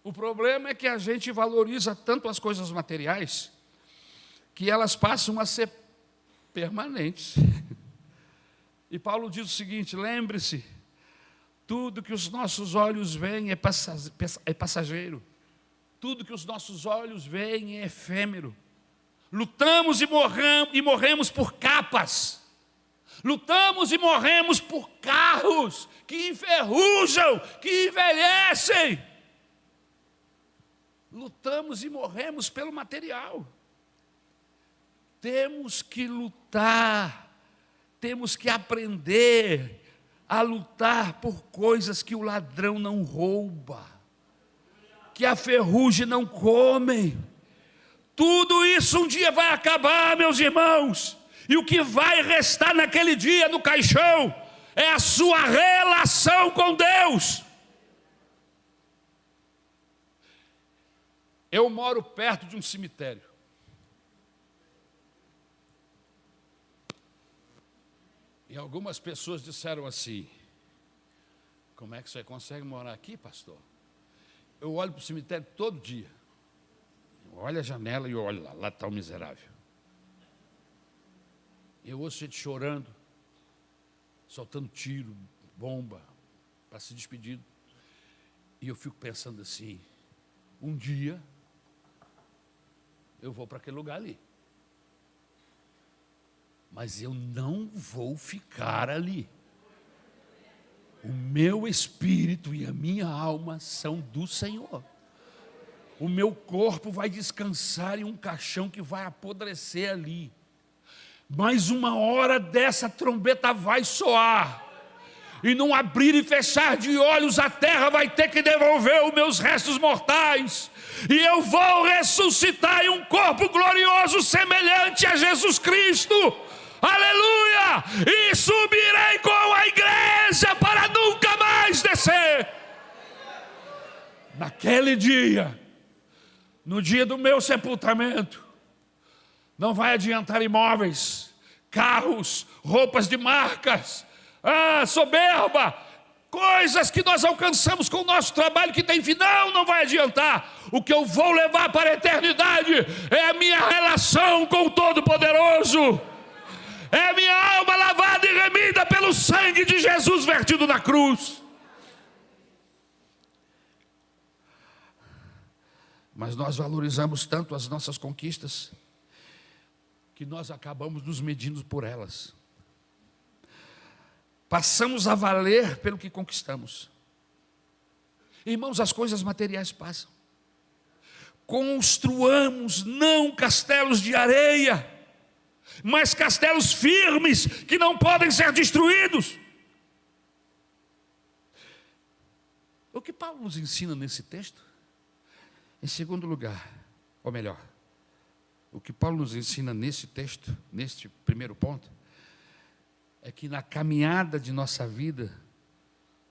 O problema é que a gente valoriza tanto as coisas materiais que elas passam a ser permanentes. E Paulo diz o seguinte, lembre-se, tudo que os nossos olhos veem é passageiro. Tudo que os nossos olhos veem é efêmero. Lutamos e morremos por capas. Lutamos e morremos por carros que enferrujam, que envelhecem. Lutamos e morremos pelo material. Temos que lutar, temos que aprender a lutar por coisas que o ladrão não rouba, que a ferrugem não come. Tudo isso um dia vai acabar, meus irmãos. E o que vai restar naquele dia no caixão é a sua relação com Deus. Eu moro perto de um cemitério. E algumas pessoas disseram assim: como é que você consegue morar aqui, pastor? Eu olho para o cemitério todo dia. Eu olho a janela e eu olho lá está o miserável. Eu ouço gente chorando, soltando tiro, bomba, para se despedir. E eu fico pensando assim, um dia eu vou para aquele lugar ali. Mas eu não vou ficar ali. O meu espírito e a minha alma são do Senhor. O meu corpo vai descansar em um caixão que vai apodrecer ali. Mas uma hora dessa trombeta vai soar. E num abrir e fechar de olhos, a terra vai ter que devolver os meus restos mortais. E eu vou ressuscitar em um corpo glorioso semelhante a Jesus Cristo. Aleluia! E subirei com a igreja para nunca mais descer. Naquele dia, no dia do meu sepultamento, não vai adiantar imóveis, carros, roupas de marcas, soberba, coisas que nós alcançamos com o nosso trabalho que tem fim. Não vai adiantar. O que eu vou levar para a eternidade é a minha relação com o Todo-Poderoso. É a minha alma lavada e remida pelo sangue de Jesus vertido na cruz. Mas nós valorizamos tanto as nossas conquistas que nós acabamos nos medindo por elas. Passamos a valer pelo que conquistamos. Irmãos, as coisas materiais passam. Construamos não castelos de areia, mas castelos firmes que não podem ser destruídos. O que Paulo nos ensina nesse texto? Em segundo lugar, ou melhor, o que Paulo nos ensina nesse texto, neste primeiro ponto, é que na caminhada de nossa vida,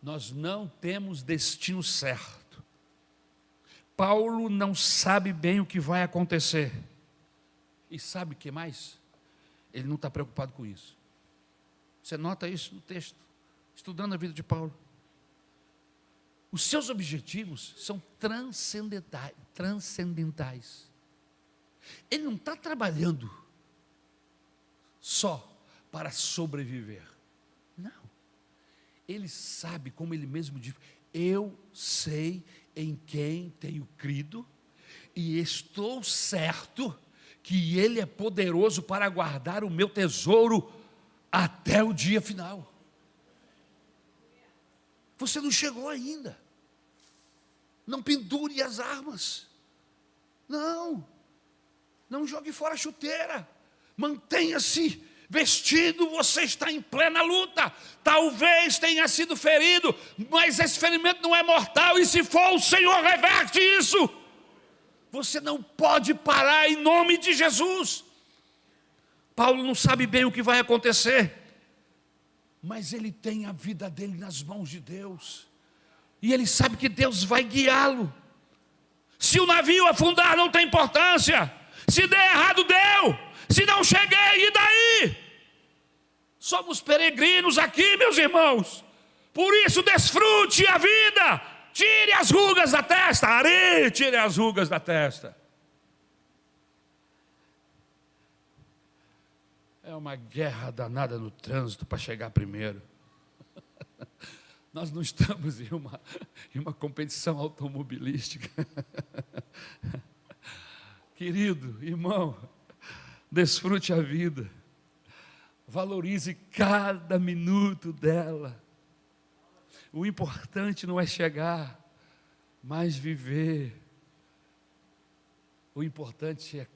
nós não temos destino certo. Paulo não sabe bem o que vai acontecer. E sabe o que mais? Ele não está preocupado com isso. Você nota isso no texto, estudando a vida de Paulo. Os seus objetivos são transcendentais. Ele não está trabalhando só para sobreviver. Não. Ele sabe, como ele mesmo diz, eu sei em quem tenho crido e estou certo que Ele é poderoso para guardar o meu tesouro até o dia final. Você não chegou ainda. Não pendure as armas. Não jogue fora a chuteira. Mantenha-se vestido, você está em plena luta. Talvez tenha sido ferido, mas esse ferimento não é mortal, e se for, o Senhor reverte isso. Você não pode parar em nome de Jesus. Paulo não sabe bem o que vai acontecer, mas ele tem a vida dele nas mãos de Deus, e ele sabe que Deus vai guiá-lo. Se o navio afundar, não tem importância. Se der errado, deu. Se não cheguei, e daí? Somos peregrinos aqui, meus irmãos. Por isso, desfrute a vida. Tire as rugas da testa. Ari, tire as rugas da testa. É uma guerra danada no trânsito para chegar primeiro. Nós não estamos em uma competição automobilística. Querido irmão, desfrute a vida. Valorize cada minuto dela. O importante não é chegar, mas viver. O importante é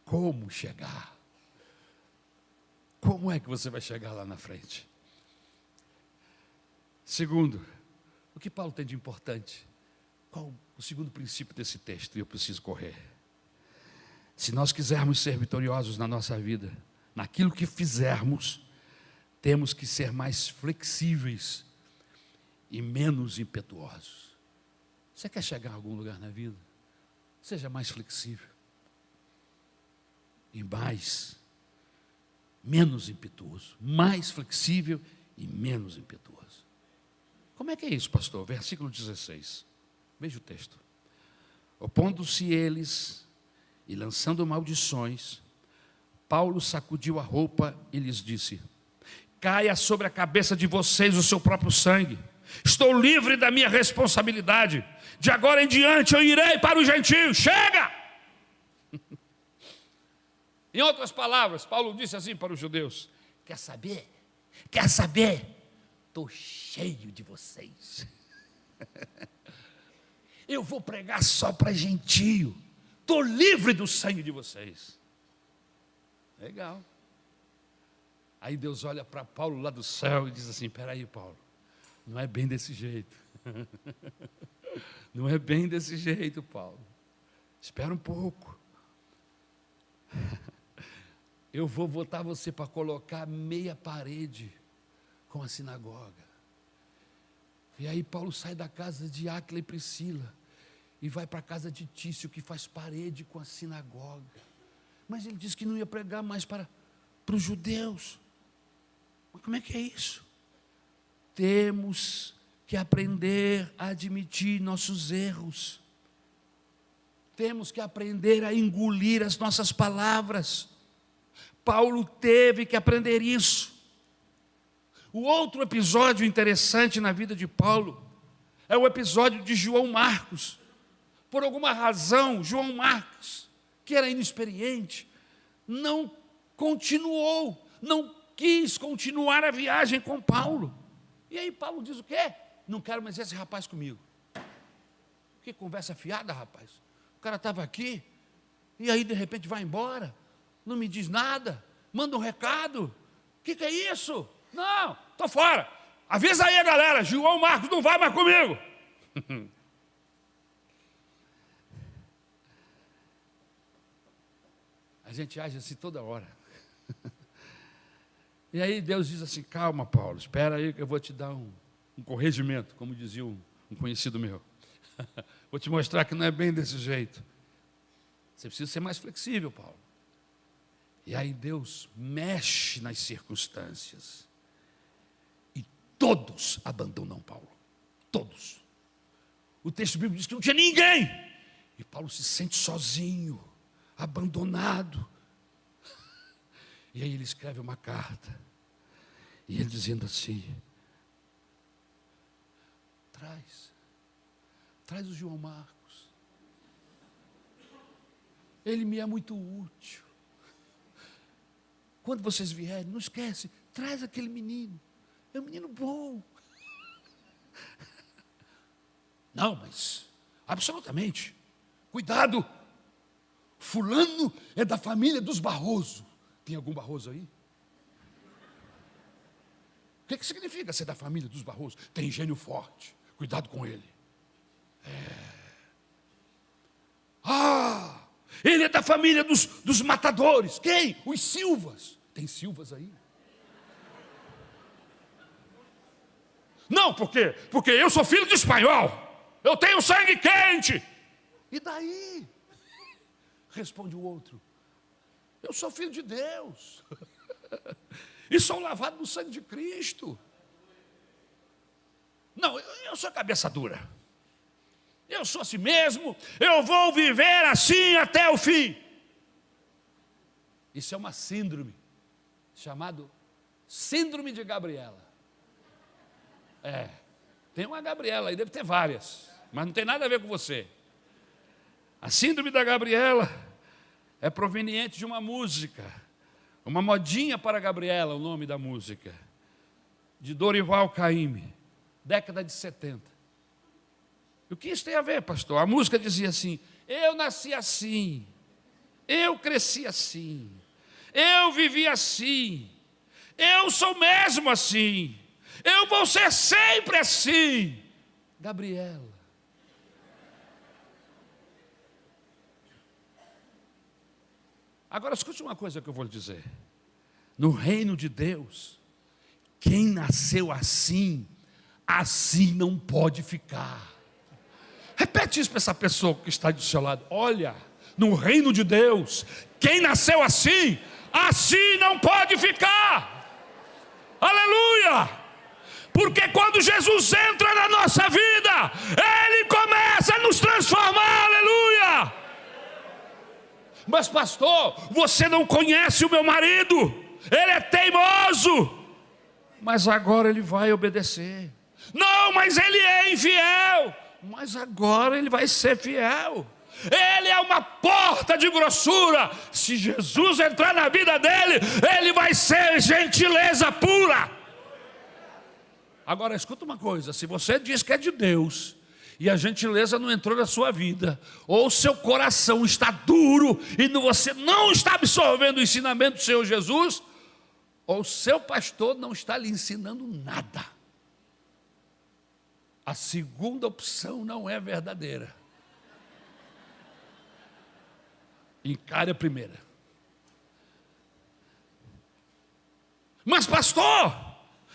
como chegar. Como é que você vai chegar lá na frente? Segundo, o que Paulo tem de importante? Qual o segundo princípio desse texto? E eu preciso correr. Se nós quisermos ser vitoriosos na nossa vida, naquilo que fizermos, temos que ser mais flexíveis e menos impetuosos. Você quer chegar a algum lugar na vida? Seja mais flexível e mais menos impetuoso, mais flexível e menos impetuoso. Como é que é isso, pastor? Versículo 16. Veja o texto. Opondo-se eles e lançando maldições, Paulo sacudiu a roupa e lhes disse: caia sobre a cabeça de vocês o seu próprio sangue. Estou livre da minha responsabilidade. De agora em diante eu irei para os gentios. Chega! Em outras palavras, Paulo disse assim para os judeus: quer saber? Quer saber? Estou cheio de vocês. Eu vou pregar só para gentio. Estou livre do sangue de vocês. Legal. Aí Deus olha para Paulo lá do céu e diz assim: espera aí, Paulo, não é bem desse jeito. Não é bem desse jeito, Paulo. Espera um pouco. Eu vou botar você para colocar meia parede com a sinagoga. E aí Paulo sai da casa de Áquila e Priscila e vai para a casa de Tício, que faz parede com a sinagoga. Mas ele disse que não ia pregar mais para os judeus. Mas como é que é isso? Temos que aprender a admitir nossos erros. Temos que aprender a engolir as nossas palavras. Paulo teve que aprender isso. O outro episódio interessante na vida de Paulo é o episódio de João Marcos. Por alguma razão, João Marcos, que era inexperiente, não continuou, não quis continuar a viagem com Paulo. E aí Paulo diz o quê? Não quero mais esse rapaz comigo. Que conversa fiada, rapaz. O cara estava aqui, e aí de repente vai embora, não me diz nada, manda um recado. O que é isso? Não, estou fora. Avisa aí a galera, João Marcos não vai mais comigo. A gente age assim toda hora. E aí Deus diz assim: calma, Paulo, espera aí que eu vou te dar um corrigimento, como dizia um conhecido meu. Vou te mostrar que não é bem desse jeito. Você precisa ser mais flexível, Paulo. E aí Deus mexe nas circunstâncias. E todos abandonam Paulo. Todos. O texto bíblico diz que não tinha ninguém. E Paulo se sente sozinho, abandonado. E aí ele escreve uma carta. E ele dizendo assim: traz o João Marcos. Ele me é muito útil. Quando vocês vierem, não esquece, traz aquele menino. É um menino bom. Não, mas absolutamente. Cuidado. Fulano é da família dos Barroso. Tem algum Barroso aí? O que significa ser da família dos Barroso? Tem gênio forte. Cuidado com ele. Ele é da família dos matadores. Quem? Os Silvas. Tem Silvas aí? Não, por quê? Porque eu sou filho de espanhol. Eu tenho sangue quente. E daí? Responde o outro: eu sou filho de Deus. E sou lavado no sangue de Cristo. Não, eu sou cabeça dura. Eu sou assim mesmo. Eu vou viver assim até o fim. Isso é uma síndrome chamada Síndrome de Gabriela. Tem uma Gabriela aí, deve ter várias, mas não tem nada a ver com você. A síndrome da Gabriela é proveniente de uma música, uma modinha para Gabriela, o nome da música, de Dorival Caymmi, década de 70. O que isso tem a ver, pastor? A música dizia assim: eu nasci assim, eu cresci assim, eu vivi assim, eu sou mesmo assim, eu vou ser sempre assim. Gabriela. Agora escute uma coisa que eu vou lhe dizer. No reino de Deus, quem nasceu assim, assim não pode ficar. Repete isso para essa pessoa que está do seu lado. Olha, no reino de Deus, quem nasceu assim, assim não pode ficar. Aleluia! Porque quando Jesus entra na nossa vida, Ele começa a nos transformar, aleluia! Mas pastor, você não conhece o meu marido, ele é teimoso, mas agora ele vai obedecer. Não, mas ele é infiel, mas agora ele vai ser fiel. Ele é uma porta de grossura. Se Jesus entrar na vida dele, ele vai ser gentileza pura. Agora escuta uma coisa, se você diz que é de Deus e a gentileza não entrou na sua vida, ou seu coração está duro e você não está absorvendo o ensinamento do Senhor Jesus, ou seu pastor não está lhe ensinando nada. A segunda opção não é verdadeira. Encare a primeira. Mas pastor,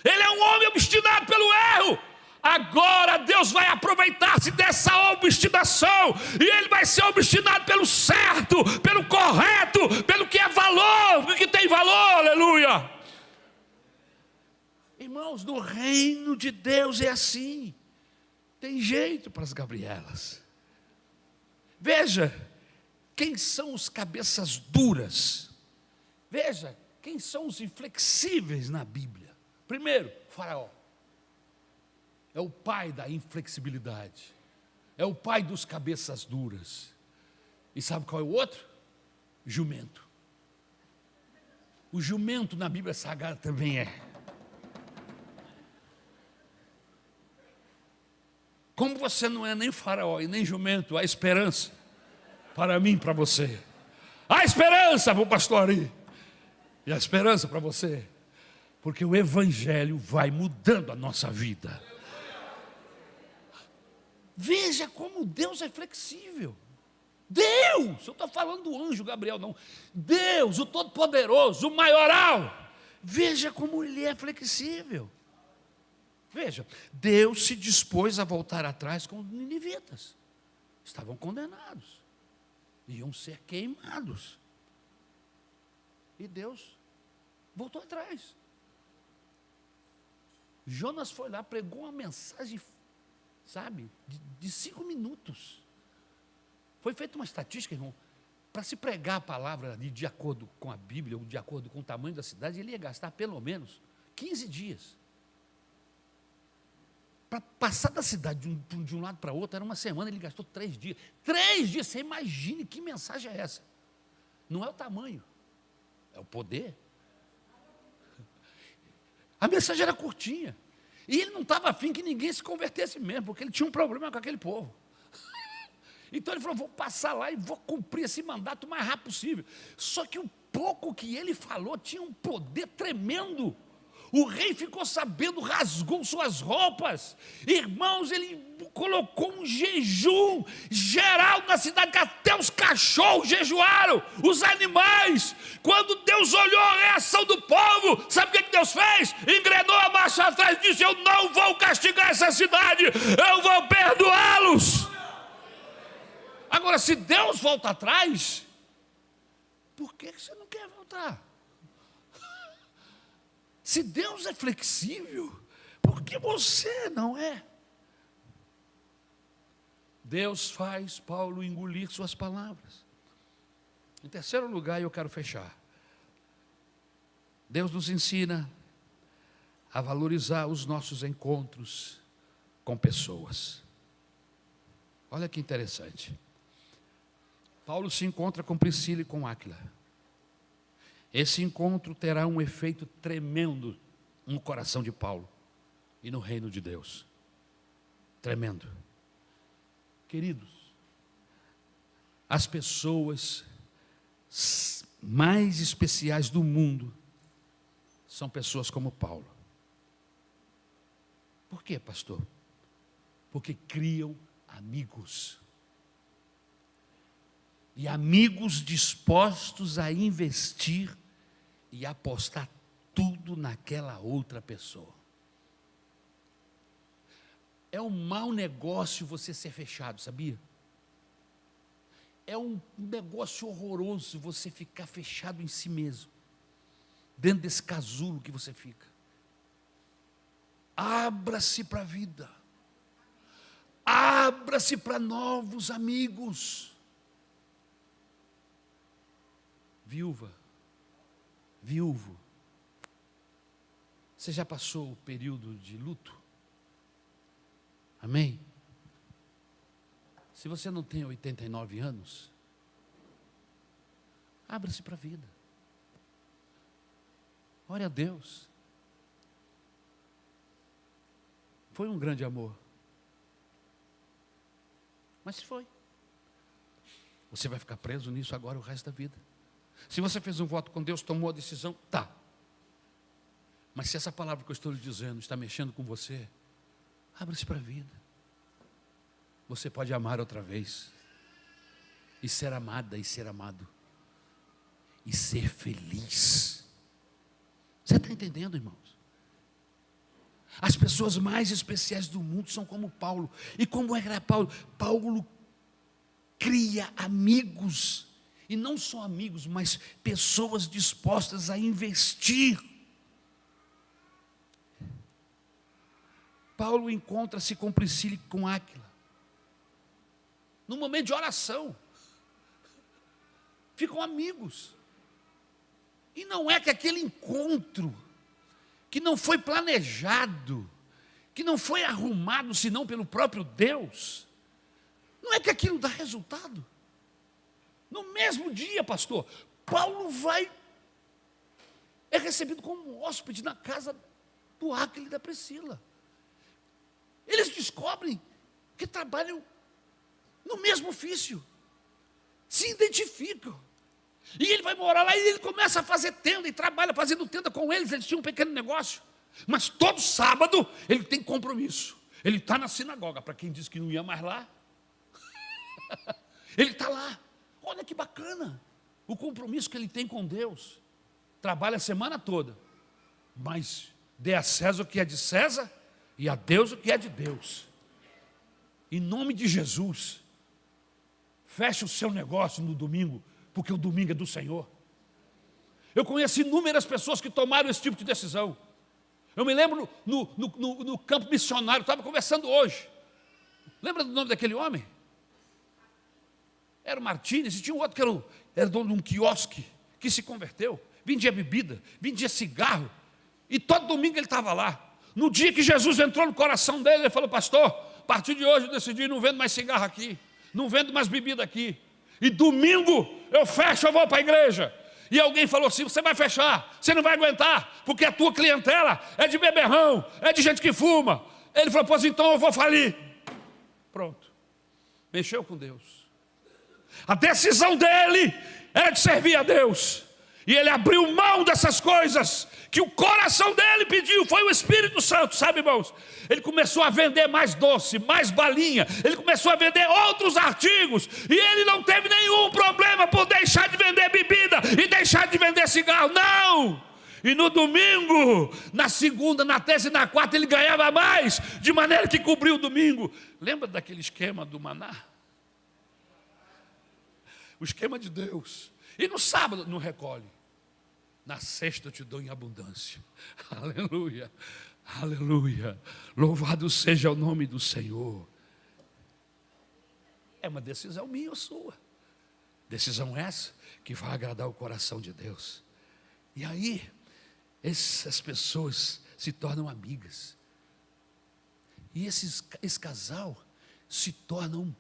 ele é um homem obstinado pelo erro. Agora Deus vai aproveitar-se dessa obstinação, e Ele vai ser obstinado pelo certo, pelo correto, pelo que é valor, pelo que tem valor, aleluia. Irmãos, no reino de Deus é assim. Tem jeito para as Gabrielas. Veja, quem são os cabeças duras? Veja, quem são os inflexíveis na Bíblia? Primeiro, Faraó. É o pai da inflexibilidade. É o pai dos cabeças duras. E sabe qual é o outro? Jumento. O jumento na Bíblia Sagrada também é. Como você não é nem Faraó e nem jumento, há esperança para mim e para você. Há esperança para o pastor Ari. E há esperança para você. Porque o Evangelho vai mudando a nossa vida. Veja como Deus é flexível. Deus, eu estou falando do anjo Gabriel, não. Deus, o Todo-Poderoso, o Maioral. Veja como Ele é flexível. Veja, Deus se dispôs a voltar atrás com os ninivitas. Estavam condenados. Iam ser queimados. E Deus voltou atrás. Jonas foi lá, pregou uma mensagem, sabe, de 5 minutos. Foi feita uma estatística, irmão, para se pregar a palavra de acordo com a Bíblia, ou de acordo com o tamanho da cidade, ele ia gastar pelo menos 15 dias. Para passar da cidade de um lado para outro, era uma semana, ele gastou 3 dias. 3 dias, você imagine que mensagem é essa. Não é o tamanho, é o poder. A mensagem era curtinha. E ele não estava afim que ninguém se convertesse mesmo, porque ele tinha um problema com aquele povo. Então ele falou, vou passar lá e vou cumprir esse mandato o mais rápido possível. Só que o pouco que ele falou tinha um poder tremendo. O rei ficou sabendo, rasgou suas roupas. Irmãos, ele colocou um jejum geral na cidade, que até os cachorros jejuaram, os animais. Quando Deus olhou a reação do povo, sabe o que Deus fez? Engrenou a marcha atrás e disse, eu não vou castigar essa cidade, eu vou perdoá-los. Agora, se Deus volta atrás, por que você não quer voltar? Se Deus é flexível, por que você não é? Deus faz Paulo engolir suas palavras. Em terceiro lugar, eu quero fechar. Deus nos ensina a valorizar os nossos encontros com pessoas. Olha que interessante. Paulo se encontra com Priscila e com Áquila. Esse encontro terá um efeito tremendo no coração de Paulo e no reino de Deus. Tremendo. Queridos, as pessoas mais especiais do mundo são pessoas como Paulo. Por quê, pastor? Porque criam amigos. E amigos dispostos a investir e apostar tudo naquela outra pessoa. É um mau negócio você ser fechado, sabia? É um negócio horroroso você ficar fechado em si mesmo. dentro desse casulo que você fica. Abra-se para a vida. Abra-se para novos amigos. Viúva, viúvo, você já passou o período de luto? Amém? Se você não tem 89 anos, abra-se para a vida. Ore a Deus. Foi um grande amor. Mas foi. Você vai ficar preso nisso agora o resto da vida. Se você fez um voto com Deus, tomou a decisão, tá. Mas se essa palavra que eu estou lhe dizendo está mexendo com você, abra-se para a vida. Você pode amar outra vez. E ser amada e ser amado. E ser feliz. Você está entendendo, irmãos? As pessoas mais especiais do mundo são como Paulo. E como era Paulo? Paulo cria amigos. E não só amigos, mas pessoas dispostas a investir. Paulo encontra-se com Priscila e com Áquila. No momento de oração. Ficam amigos. E não é que aquele encontro, que não foi planejado, que não foi arrumado senão pelo próprio Deus, não é que aquilo dá resultado. No mesmo dia, pastor, Paulo é recebido como hóspede na casa do Áquila e da Priscila. Eles descobrem que trabalham no mesmo ofício, se identificam. E ele vai morar lá e ele começa a fazer tenda e trabalha fazendo tenda com eles. Eles tinham um pequeno negócio. Mas todo sábado ele tem compromisso. Ele está na sinagoga. Para quem disse que não ia mais lá, ele está lá. Olha que bacana o compromisso que ele tem com Deus. Trabalha a semana toda. Mas dê a César o que é de César e a Deus o que é de Deus. Em nome de Jesus, feche o seu negócio no domingo, porque o domingo é do Senhor. Eu conheço inúmeras pessoas que tomaram esse tipo de decisão. Eu me lembro no campo missionário, estava conversando hoje. Lembra do nome daquele homem? Era o Martínez, e tinha um outro que era dono de um quiosque, que se converteu, vendia bebida, vendia cigarro, e todo domingo ele estava lá. No dia que Jesus entrou no coração dele, ele falou: pastor, a partir de hoje eu decidi, não vendo mais cigarro aqui, não vendo mais bebida aqui, e domingo eu fecho, eu vou para a igreja. E alguém falou assim: você vai fechar, você não vai aguentar, porque a tua clientela é de beberrão, é de gente que fuma. Ele falou: pois então eu vou falir. Pronto, mexeu com Deus. A decisão dele era de servir a Deus, e ele abriu mão dessas coisas que o coração dele pediu. Foi o Espírito Santo, sabe, irmãos? Ele começou a vender mais doce, mais balinha, ele começou a vender outros artigos, e ele não teve nenhum problema por deixar de vender bebida e deixar de vender cigarro, não! E no domingo, na segunda, na terça e na quarta ele ganhava mais, de maneira que cobriu o domingo. Lembra daquele esquema do maná? O esquema de Deus. E no sábado não recolhe. Na sexta eu te dou em abundância. Aleluia, aleluia. Louvado seja o nome do Senhor. É uma decisão minha ou sua. Decisão essa que vai agradar o coração de Deus. E aí, essas pessoas se tornam amigas. E esse casal se torna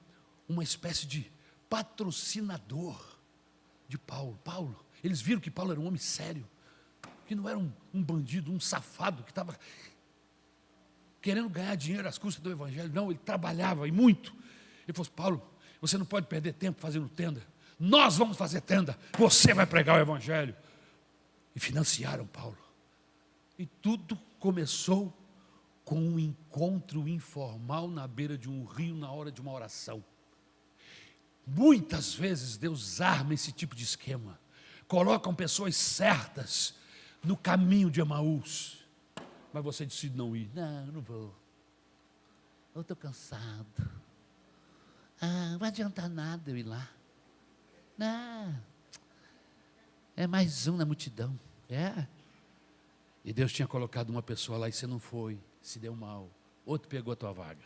uma espécie de patrocinador de Paulo. Eles viram que Paulo era um homem sério, que não era um bandido, um safado, que estava querendo ganhar dinheiro às custas do evangelho. Não, ele trabalhava e muito. Ele falou: Paulo, você não pode perder tempo fazendo tenda. Nós vamos fazer tenda, você vai pregar o evangelho. E financiaram Paulo. E tudo começou com um encontro informal na beira de um rio, na hora de uma oração. Muitas vezes Deus arma esse tipo de esquema. Colocam pessoas certas no caminho de Emaús. Mas você decide não ir. Não, não vou. Eu estou cansado. Não vai adiantar nada eu ir lá. Não. É mais um na multidão. E Deus tinha colocado uma pessoa lá e você não foi, se deu mal. Outro pegou a tua vaga.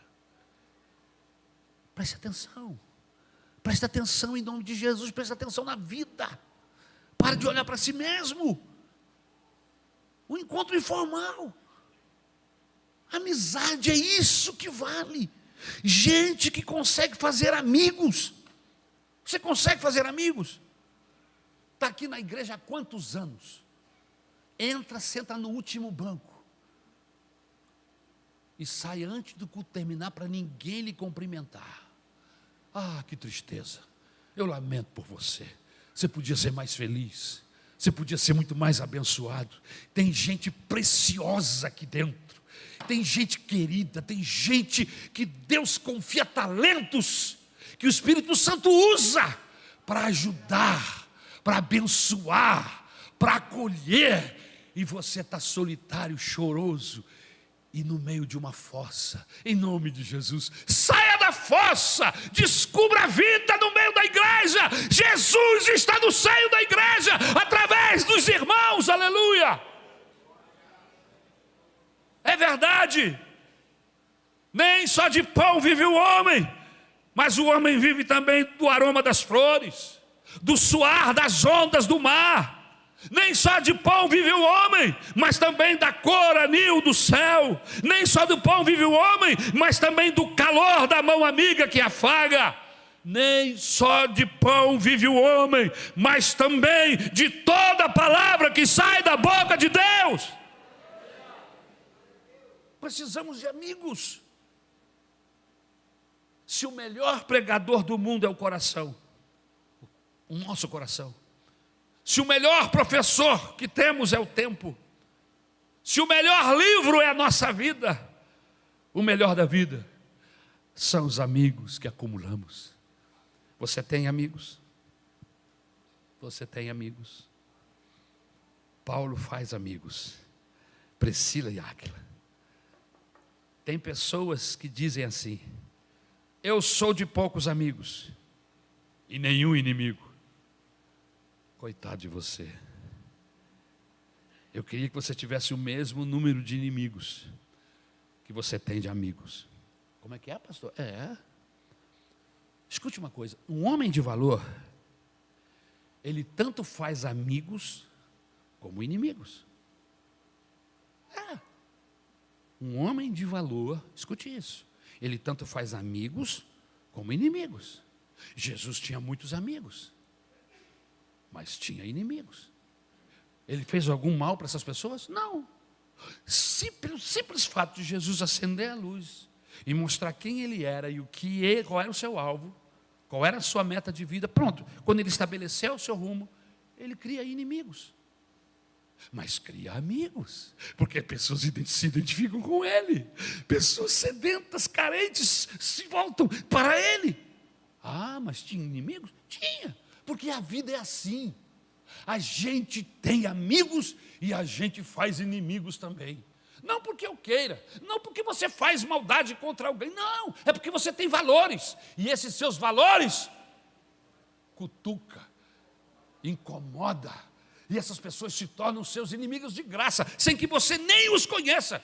Preste atenção. Preste atenção em nome de Jesus, preste atenção na vida. Pare de olhar para si mesmo. O encontro informal. Amizade é isso que vale. Gente que consegue fazer amigos. Você consegue fazer amigos? Está aqui na igreja há quantos anos? Entra, senta no último banco. E sai antes do culto terminar para ninguém lhe cumprimentar. Ah, que tristeza. Eu lamento por você. Você podia ser mais feliz. Você podia ser muito mais abençoado. Tem gente preciosa aqui dentro. Tem gente querida. Tem gente que Deus confia talentos. Que o Espírito Santo usa para ajudar, para abençoar, para acolher. E você está solitário, choroso. E no meio de uma fossa, em nome de Jesus, saia da fossa, descubra a vida no meio da igreja. Jesus está no seio da igreja, através dos irmãos, aleluia. É verdade, nem só de pão vive o homem, mas o homem vive também do aroma das flores, do suar das ondas do mar. Nem só de pão vive o homem, mas também da cor anil do céu. Nem só do pão vive o homem, mas também do calor da mão amiga que afaga. Nem só de pão vive o homem, mas também de toda a palavra que sai da boca de Deus. Precisamos de amigos. Se o melhor pregador do mundo é o coração, o nosso coração, se o melhor professor que temos é o tempo, se o melhor livro é a nossa vida, o melhor da vida são os amigos que acumulamos. Você tem amigos? Você tem amigos? Paulo faz amigos. Priscila e Áquila. Tem pessoas que dizem assim: eu sou de poucos amigos e nenhum inimigo. Coitado de você. Eu queria que você tivesse o mesmo número de inimigos que você tem de amigos. Como é que é, pastor? Escute uma coisa, um homem de valor, ele tanto faz amigos como inimigos. Um homem de valor, escute isso, ele tanto faz amigos como inimigos. Jesus tinha muitos amigos, mas tinha inimigos. Ele fez algum mal para essas pessoas? Não. O simples fato de Jesus acender a luz e mostrar quem ele era e qual era o seu alvo, qual era a sua meta de vida, pronto. Quando ele estabeleceu o seu rumo, ele cria inimigos. Mas cria amigos, porque pessoas se identificam com ele. Pessoas sedentas, carentes, se voltam para ele. Mas tinha inimigos? Tinha. Porque a vida é assim. A gente tem amigos e a gente faz inimigos também. Não porque eu queira, não porque você faz maldade contra alguém, não. É porque você tem valores. E esses seus valores cutuca, incomoda. E essas pessoas se tornam seus inimigos de graça, sem que você nem os conheça.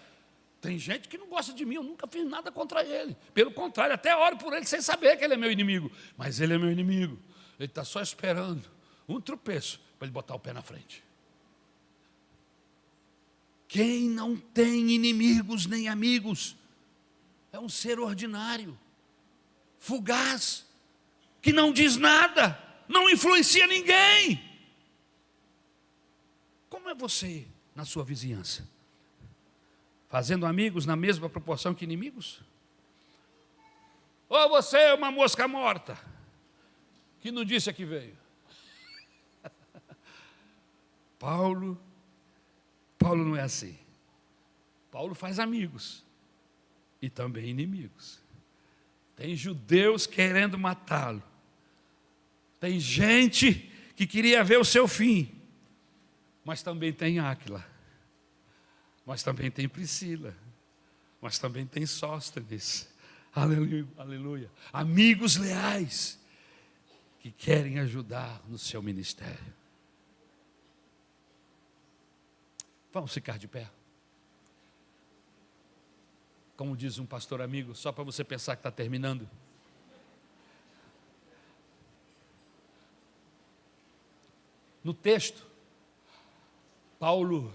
Tem gente que não gosta de mim, eu nunca fiz nada contra ele. Pelo contrário, até oro por ele sem saber que ele é meu inimigo. Mas ele é meu inimigo. Ele está só esperando um tropeço para ele botar o pé na frente. Quem não tem inimigos nem amigos é um ser ordinário, fugaz, que não diz nada, não influencia ninguém. Como é você na sua vizinhança? Fazendo amigos na mesma proporção que inimigos? Ou você é uma mosca morta que não disse a que veio? Paulo não é assim. Paulo faz amigos e também inimigos. Tem judeus querendo matá-lo. Tem gente que queria ver o seu fim. Mas também tem Áquila. Mas também tem Priscila. Mas também tem Sóstenes. Aleluia, aleluia. Amigos leais que querem ajudar no seu ministério. Vamos ficar de pé. Como diz um pastor amigo, só para você pensar que está terminando. No texto, Paulo,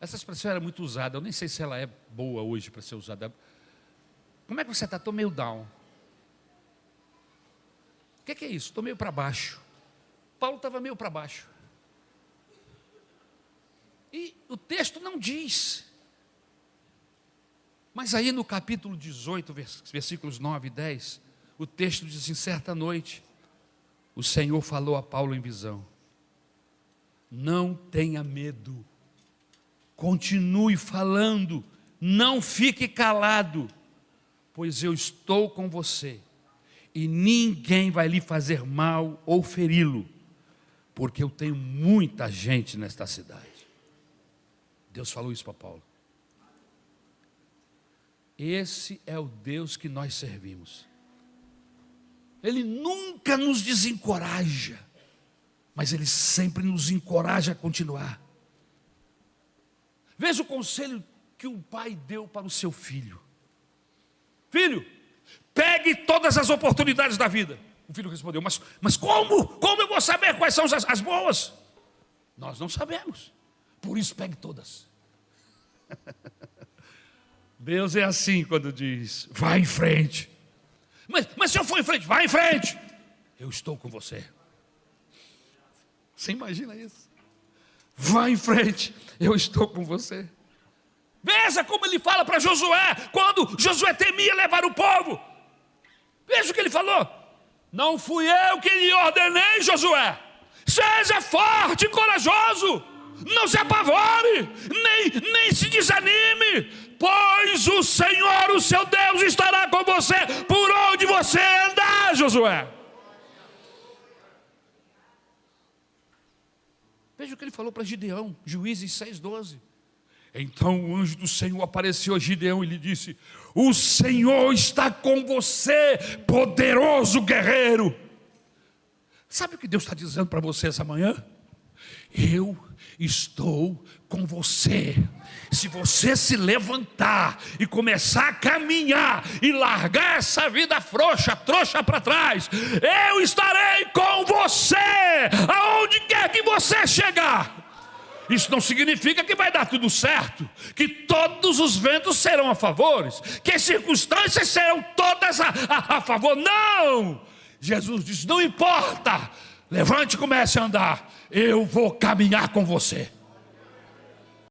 essa expressão era muito usada, eu nem sei se ela é boa hoje para ser usada. Como é que você está? Estou meio down. O que é isso? Estou meio para baixo. Paulo estava meio para baixo. E o texto não diz. Mas aí no capítulo 18, versículos 9 e 10, o texto diz assim: certa noite, o Senhor falou a Paulo em visão: não tenha medo, continue falando, não fique calado, pois eu estou com você, e ninguém vai lhe fazer mal ou feri-lo, porque eu tenho muita gente nesta cidade. Deus falou isso para Paulo. Esse é o Deus que nós servimos. Ele nunca nos desencoraja, mas Ele sempre nos encoraja a continuar. Veja o conselho que um pai deu para o seu filho: filho, pegue todas as oportunidades da vida. O filho respondeu: mas como? Como eu vou saber quais são as boas? Nós não sabemos, por isso pegue todas. Deus é assim quando diz: vai em frente. Mas se eu for em frente, vai em frente, eu estou com você. Você imagina isso? Vai em frente, eu estou com você. Veja como ele fala para Josué, quando Josué temia levar o povo. Veja o que ele falou: não fui eu que lhe ordenei, Josué, seja forte e corajoso, não se apavore, nem se desanime, pois o Senhor, o seu Deus, estará com você por onde você andar, Josué. Veja o que ele falou para Gideão, Juízes 6:12. Então o anjo do Senhor apareceu a Gideão e lhe disse: o Senhor está com você, poderoso guerreiro. Sabe o que Deus está dizendo para você essa manhã? Eu estou com você. Se você se levantar e começar a caminhar e largar essa vida trouxa para trás, eu estarei com você aonde quer que você chegar. Isso não significa que vai dar tudo certo, que todos os ventos serão a favor, que as circunstâncias serão todas a favor. Não! Jesus diz: não importa, levante e comece a andar, eu vou caminhar com você.